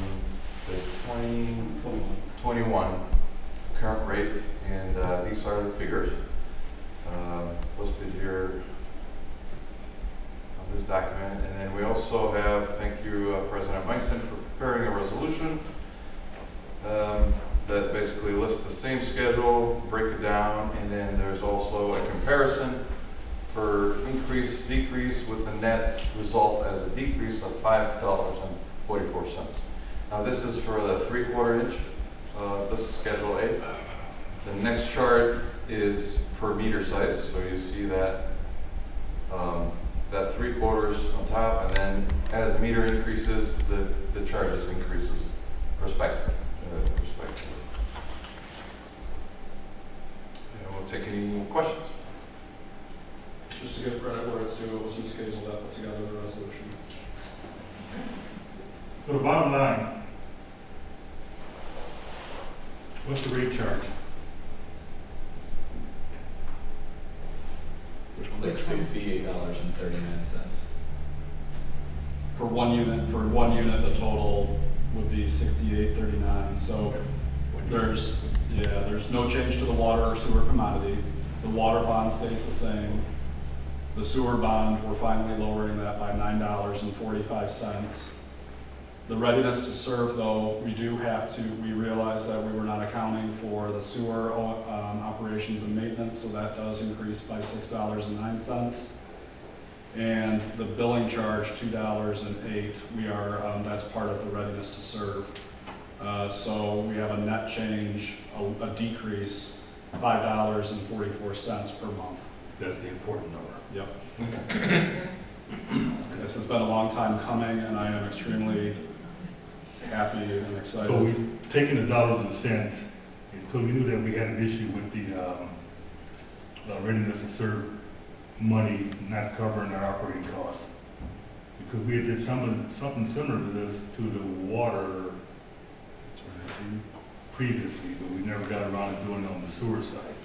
the 2021 current rate, and these are the figures listed here on this document. And then we also have, thank you President Meissner for preparing a resolution. that basically lists the same schedule, break it down, and then there's also a comparison for increase, decrease, with the net result as a decrease of $5.44. Now this is for the 3/4 inch, this is Schedule A. The next chart is per meter size, so you see that, that 3/4 on top, and then as the meter increases, the charges increases respectively. And we'll take any more questions. Just to give credit where it's due, it was Ms. Hazel that put together the resolution. So the bottom line, what's the rate charge? Which was like $68.39. For one unit, the total would be $68.39. So there's no change to the water or sewer commodity. The water bond stays the same. The sewer bond, we're finally lowering that by $9.45. The readiness to serve, though, we realize that we were not accounting for the sewer operations and maintenance, so that does increase by $6.09. And the billing charge, $2.08, that's part of the readiness to serve. So we have a net change, a decrease, $5.44 per month. That's the important number. Yep. This has been a long time coming, and I am extremely happy and excited. So we've taken the dollars and cents, because we knew that we had an issue with the readiness to serve money not covering our operating costs. Because we did something similar to this to the water previously, but we never got around to doing it on the sewer side.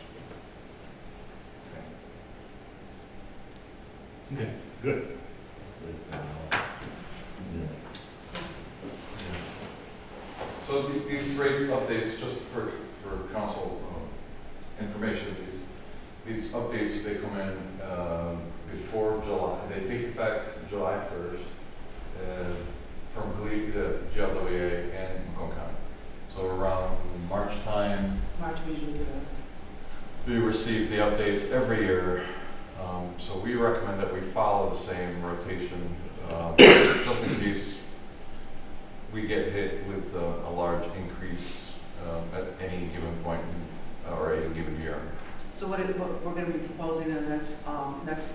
Okay, good. So these rates updates, just for council information, these updates, they come in before July. They take effect July 1st from GLWA and Macomb County. So around March time, March, we usually do that. we receive the updates every year. So we recommend that we follow the same rotation, just in case we get hit with a large increase at any given point or any given year. So what we're going to be proposing in the next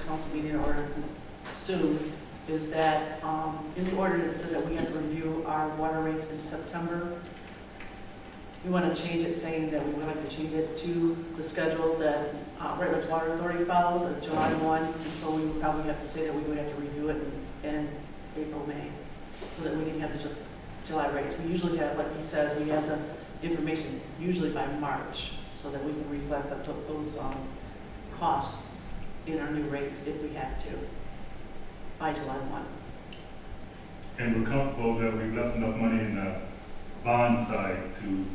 council meeting or soon is that in the ordinance so that we have to review our water rates in September. We want to change it, saying that we would like to change it to the schedule that Redlands Water Authority follows at July 1. And so we would probably have to say that we would have to review it in April, May, so that we can have the July rates. We usually have, like he says, we have the information usually by March, so that we can reflect those costs in our new rates if we have to, by July 1. And we're comfortable that we've left enough money in the bond side to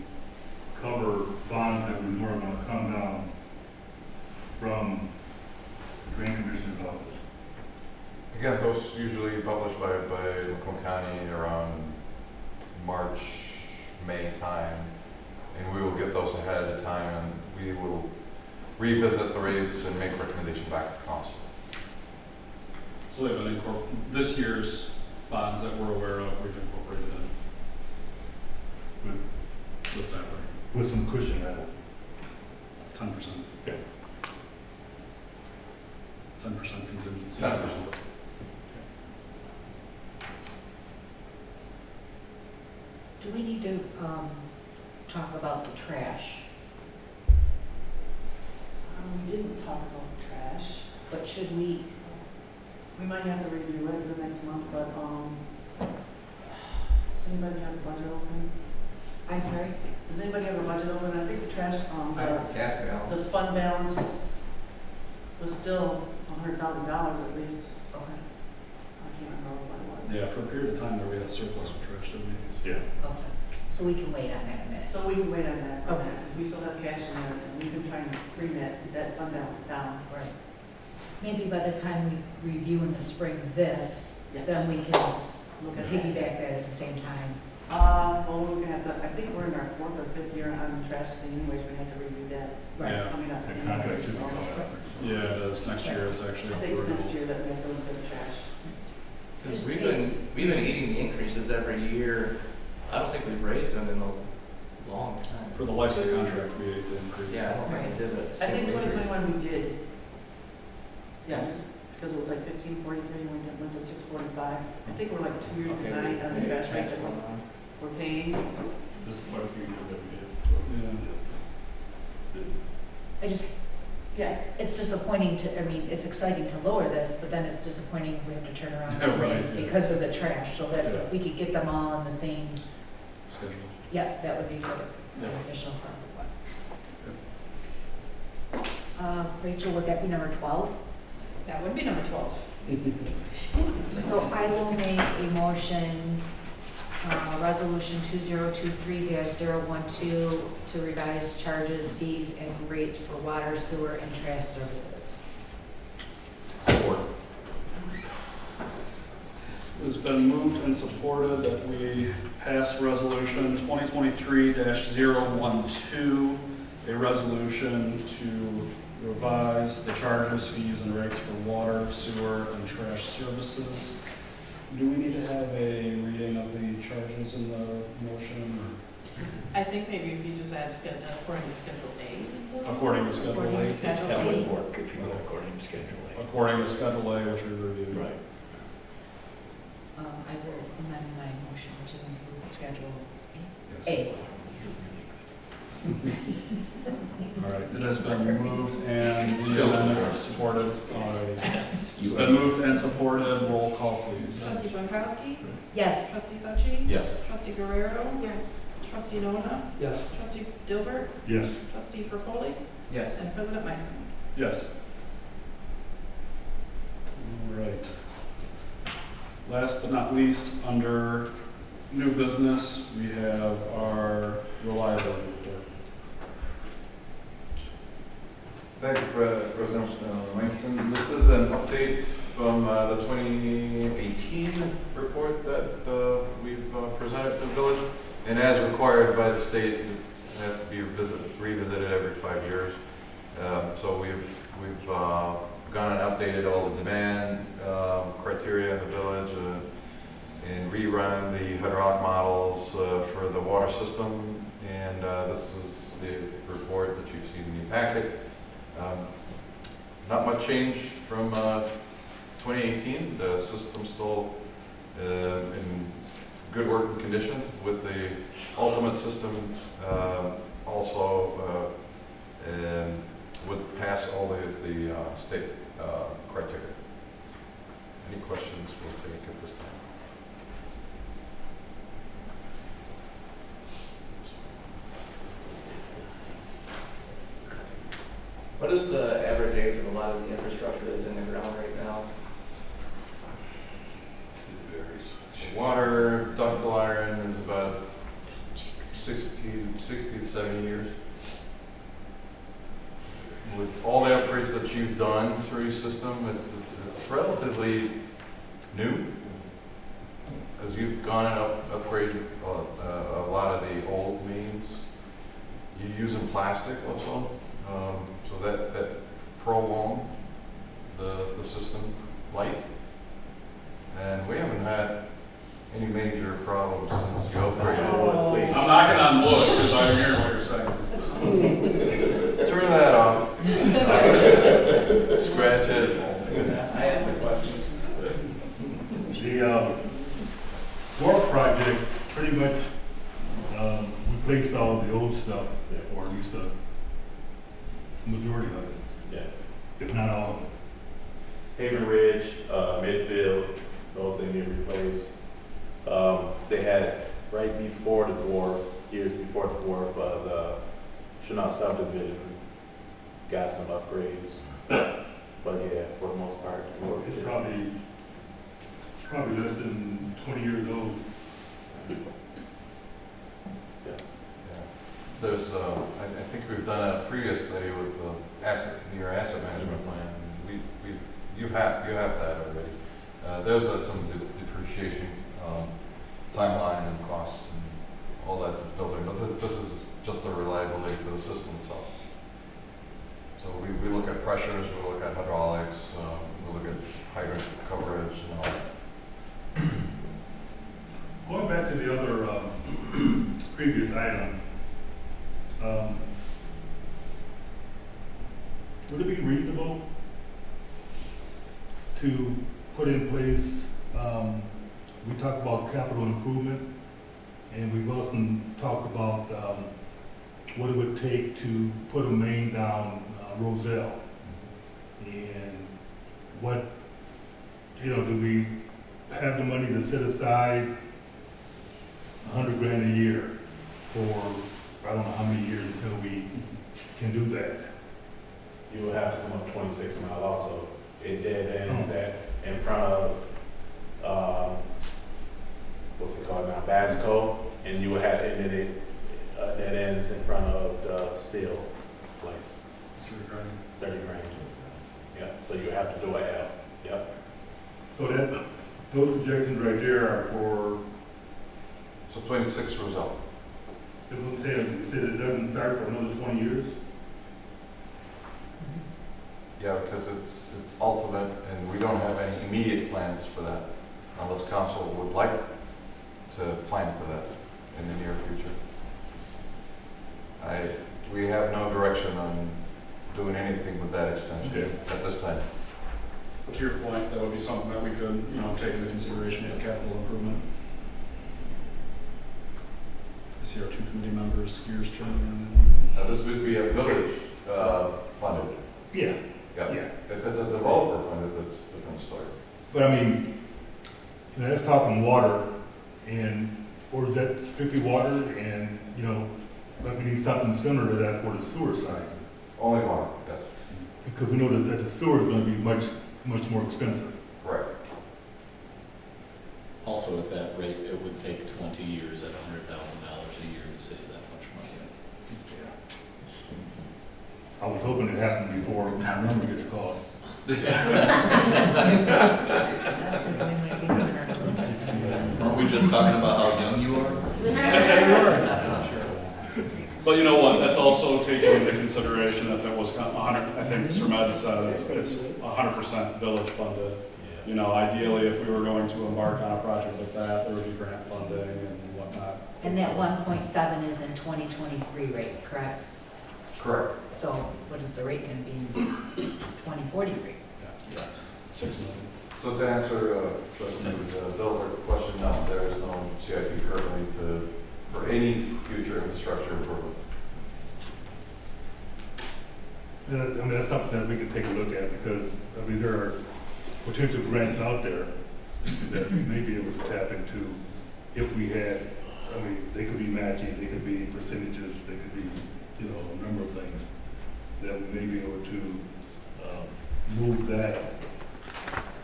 cover bonds that we know are going to come down from the Drain Commissioner's office. Again, those usually published by Macomb County around March, May time, and we will get those ahead of time, and we will revisit the rates and make recommendation back to council. So we have this year's bonds that we're aware of, we've incorporated in with that rate. With some cushion at it. 10%. Okay. 10% contingency. 10%. Do we need to talk about the trash? We didn't talk about the trash. But should we? We might have to review it the next month, but does anybody have a budget open? I'm sorry? Does anybody have a budget open? I think the trash, I have a cash balance. the fund balance was still $100,000 at least. Okay. I can't remember what it was. Yeah, for a period of time there, we had a surplus of trash, didn't we? Yeah. Okay. So we can wait on that a minute. So we can wait on that. Okay. Because we still have cash in there, and we've been trying to bring that fund balance down. Right. Maybe by the time we review in the spring this, Yes. then we can Look at piggyback that at the same time. Well, we're gonna have to, I think we're in our 4th or 5th year on the trash thing anyways, we have to review that Yeah. coming up. The contract anyways, should be so coming up. Yeah, it is. Next year it's actually I up think it's for next year that we have to look at the trash. Because we've been eating the increases every year. I don't think we've raised them in a long time. For the life of the contract, we ate the increase. Yeah, I don't think we did it. I think 2021 we did. Yes, because it was like 1543, went to 645. I think we're like 2 years Okay, behind on the maybe trash rate that's that going on. we're paying. This is quite a few years that we did. I just, Yeah, it's disappointing to, I mean, it's exciting to lower this, but then it's disappointing if we have to turn around Yeah, and right, raise yeah. because of the trash. So that's, Yeah. if we could get them all on the same, Schedule. yeah, that would be good, Yeah. beneficial for everyone. Rachel, would that be number 12? That would be number 12. So I will make a motion, resolution 2023-012 to revise charges, fees, and rates for water, sewer, and trash services. Support. It's been moved and supported that we pass resolution 2023-012, a resolution to revise the charges, fees, and rates for water, sewer, and trash services. Do we need to have a reading of the charges in the motion? I think maybe if you just add according to Schedule A. According to Schedule According A. to Schedule That A. would work if you go according to Schedule A. According to Schedule A, which we reviewed. Right. I will amend my motion to include Schedule Yes. A. All right, it has been moved and Still supported. It's been moved and supported. Roll call, please. Trustee Jankowski? Yes. Trustee Suchi? Yes. Trustee Guerrero? Yes. Trustee Nona? Yes. Trustee Dilbert? Yes. Trustee Perpoli? Yes. And President Meissner? Yes. All right. Last but not least, under new business, we have our reliability report. Thank you, President Mason. This is an update from the 2018 report that we've presented to the village. And as required by the state, it has to be revisited every 5 years. So we've gone and updated all the demand criteria in the village and rerun the hydraulic models for the water system. And this is the report that you've seen in your packet. Not much change from 2018. The system's still in good working condition, with the ultimate system also would pass all the state criteria. Any questions we'll take at this time? What is the average age of a lot of the infrastructure that's in the ground right now? It varies. Water, ductile iron is about 60 to 70 years. With all the upgrades that you've done through your system, it's relatively new. Because you've gone and upgraded a lot of the old mains. You're using plastic also, so that prolonged the system life. And we haven't had any major problems since you upgraded. I'm knocking on wood because I'm hearing what you're saying. Turn that off. Scratch it. I asked the question. The wharf project pretty much replaced all of the old stuff, or at least the majority of it, Yeah. if not all of it. Haven Ridge, Midfield, those they need replaced. They had, right before the wharf, years before the wharf, the Chanel subdivision got some upgrades. But yeah, for the most part, the wharf It's is- probably less than 20 years old. There's, I think we've done a previous study with your asset management plan. You have that already. There's some depreciation timeline and costs and system itself. So we look at pressures, we look at hydraulics, we look at hydrant coverage and all that. Going back to the other previous item, would it be reasonable to put in place, we talked about capital improvement, and we've also talked about what it would take to put a main down Roselle. And what, do we have the money to set aside $100,000 a year for, I don't know how many years until we can do that? You would have to come up 26 mile also. It dead ends in front of, what's it called now, Basco, and you would have, and then it dead ends in front of the steel place. 30 grand. Yeah, so you have to do a F. Yep. So those projections right there are for, So 26 Roselle. it will say, it said it doesn't start for another 20 years? Yeah, because it's ultimate, and we don't have any immediate plans for that, unless council would like to plan for that in the near future. We have no direction on doing anything with that extension at this time. But to your point, that would be something that we could, take into consideration for capital improvement. I see our two committee members, gears turning. Now, this would be a village funded. Yeah. Yeah. Yeah. If it's a developer funded, that's a different story. But I mean, that's talking water, or is that strictly water? And, like we need something similar to that for the sewer side. Only water, yes. Because we know that the sewer is going to be much, much more expensive. Correct. Also, at that rate, it would take 20 years at $100,000 a year to save that much money. I was hoping it happened before my number gets called. Weren't we just talking about how young you are? But you know what, that's also taking into consideration if it was 100, I think Sir Matt said it's 100% village funded. Ideally, if we were going to embark on a project like that, there would be grant funding and whatnot. And that 1.7 is in 2023 rate, correct? Correct. So what is the rate going to be in 2043? Yeah, 6 million. So to answer Trustee Delbert's question, no, there is no CIP currently for any future infrastructure improvement. That's something that we can take a look at because, there are potential grants out there that we may be able to tap into if we had, they could be matching, they could be percentages, they could be, a number of things that we may be able to move that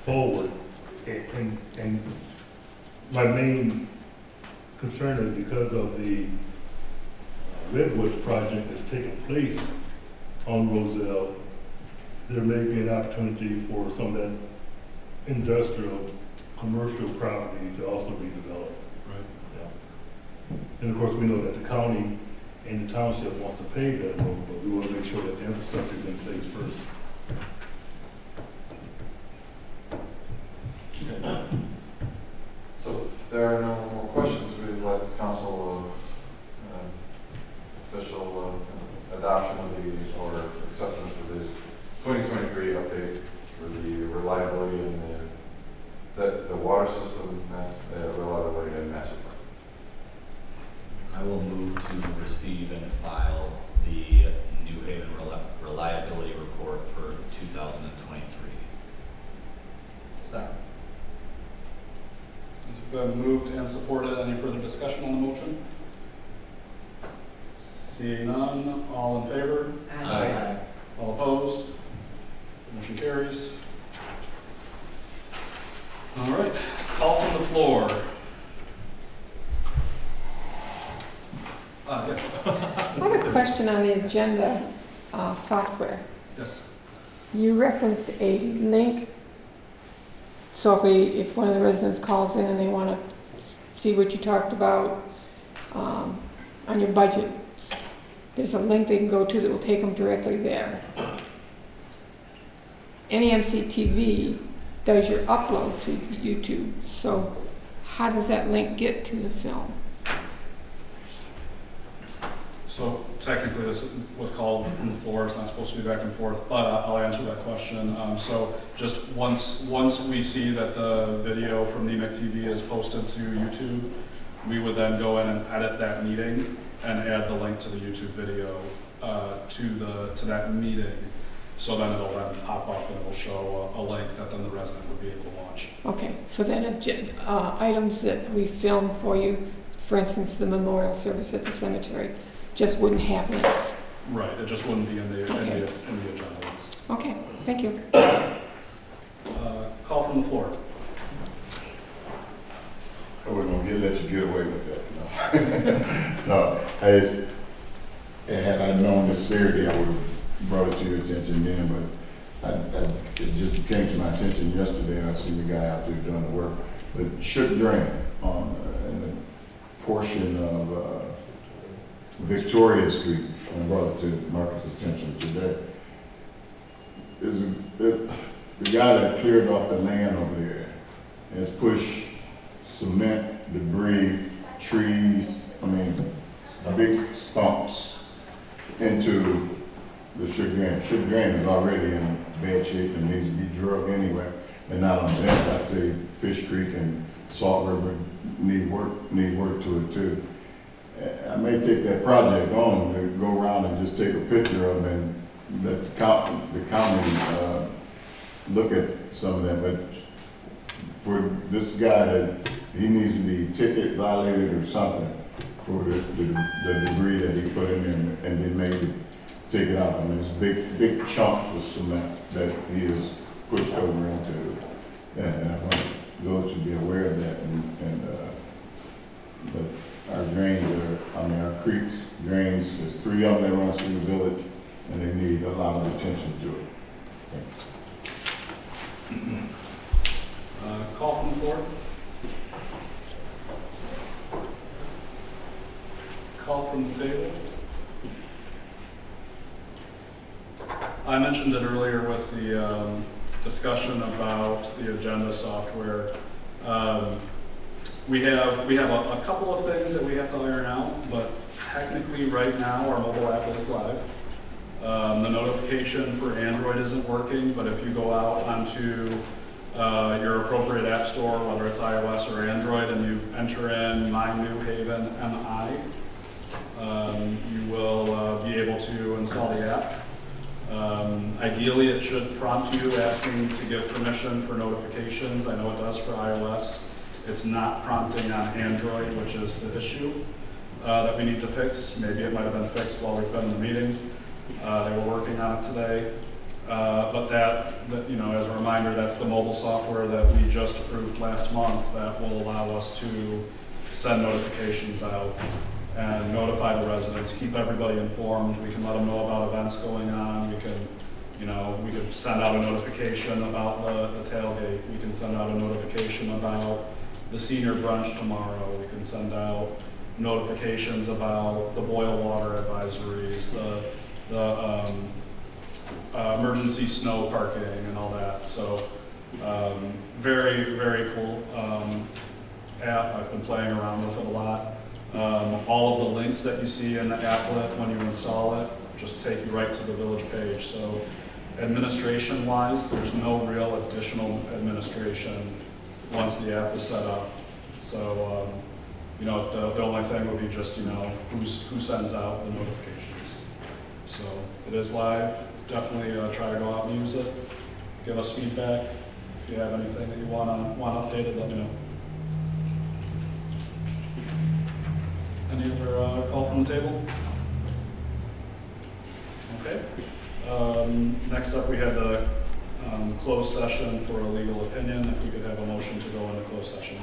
forward. And my main concern is because of the Redwood project that's taking place on Roselle, there may be an opportunity for some of that industrial, commercial property to also be developed. Right. Yeah. And of course, we know that the county and the township wants to pave that road, but we want to make sure that the infrastructure is in place first. So if there are no more questions, we'd like council official adoption of the, or acceptance of this 2023 update for the reliability and the water system reliability and master plan. I will move to receive and file the New Haven Reliability Report for 2023. Second. It's been moved and supported. Any further discussion on the motion? Seeing none, all in favor? Aye. All opposed? Motion carries. All right, call from the floor. Yes. I have a question on the agenda software. Yes. You referenced a link, so if one of the residents calls in and they want to see what you talked about on your budget, there's a link they can go to that will take them directly there. NEMC TV does your upload to YouTube, so how does that link get to the film? So technically, this was called from the floor, it's not supposed to be back and forth, but I'll answer that question. So just once we see that the video from NEMIC TV is posted to YouTube, we would then go in and edit that meeting and add the link to the YouTube video to that meeting. So then it'll then pop up and it'll show a link that then the resident would be able to watch. Okay, so then items that we film for you, for instance, the memorial service at the cemetery, just wouldn't have links. Right, it just wouldn't be in the agenda list. Okay, thank you. Call from the floor. Oh, we're gonna let you get away with that, no. No, had I known this Saturday, I would have brought it to your attention then, but it just came to my attention yesterday, and I see the guy out there doing the work. But should drain on in the portion of Victoria Street, and I brought it to Marcus' attention today. The guy that cleared off the land over there has pushed cement, debris, trees, big stumps into the sugar drain. Sugar drain is already in bad shape and needs to be drugged anyway. And not only that, I'd say Fish Creek and Salt River need work to it too. I may take that project on to go around and just take a picture of it and let the county look at some of that. But for this guy, that he needs to be ticket violated or something for the debris that he put in there and then maybe take it out. It's big chunks of cement that he has pushed over into. And I want those to be aware of that. But our drains our creeks, drains, there's 3 of them that runs through the village, and they need a lot of attention to it. Call from the floor. Call from the table. I mentioned it earlier with the discussion about the agenda software. We have a couple of things that we have to iron out, but technically right now our mobile app is live. The notification for Android isn't working, but if you go out onto your appropriate app store, whether it's iOS or Android, and you enter in My New Haven MI, you will be able to install the app. Ideally, it should prompt you asking to give permission for notifications. I know it does for iOS. It's not prompting on Android, which is the issue that we need to fix. Maybe it might have been fixed while we've been in the meeting. They were working on it today. But that, as a reminder, that's the mobile software that we just approved last month that will allow us to send notifications out and notify the residents, keep everybody informed. We can let them know about events going on. We could send out a notification about the tailgate. We can send out a notification about the senior brunch tomorrow. We can send out notifications about the boil water advisories, the emergency snow parking and all that. So very, very cool app. I've been playing around with it a lot. All of the links that you see in the applet when you install it just take you right to the village page. So administration-wise, there's no real additional administration once the app is set up. So, the only thing would be just, who sends out the notifications. So it is live. Definitely try to go out and use it. Give us feedback. If you have anything that you want updated, let me know. Any other call from the table? Okay. Next up, we had the closed session for a legal opinion. If we could have a motion to go into closed session.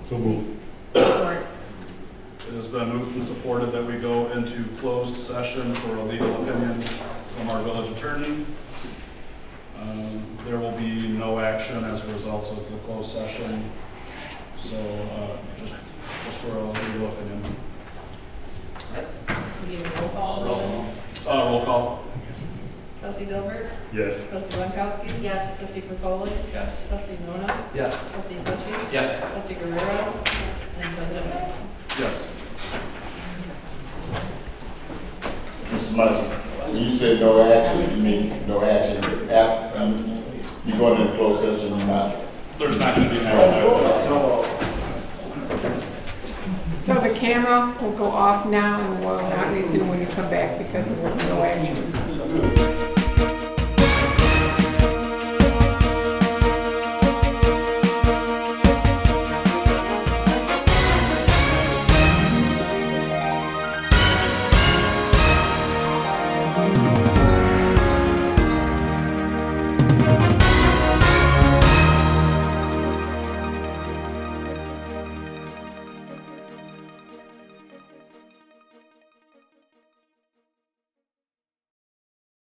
So moved. It has been moved and supported that we go into closed session for a legal opinion from our village attorney. There will be no action as a result of the closed session. So just for a legal opinion. All right. We need a roll call. Roll call. Trustee Dilbert? Yes. Trustee Jankowski? Yes. Trustee Perpoli? Yes. Trustee Nona? Yes. Trustee Litchi? Yes. Trustee Guerrero? And President Mason. Yes. Mr. Munson, when you say no action, you mean no action you going into closed session or not? There's not going to be an action. So the camera will go off now and will not resume when you come back because there was no action.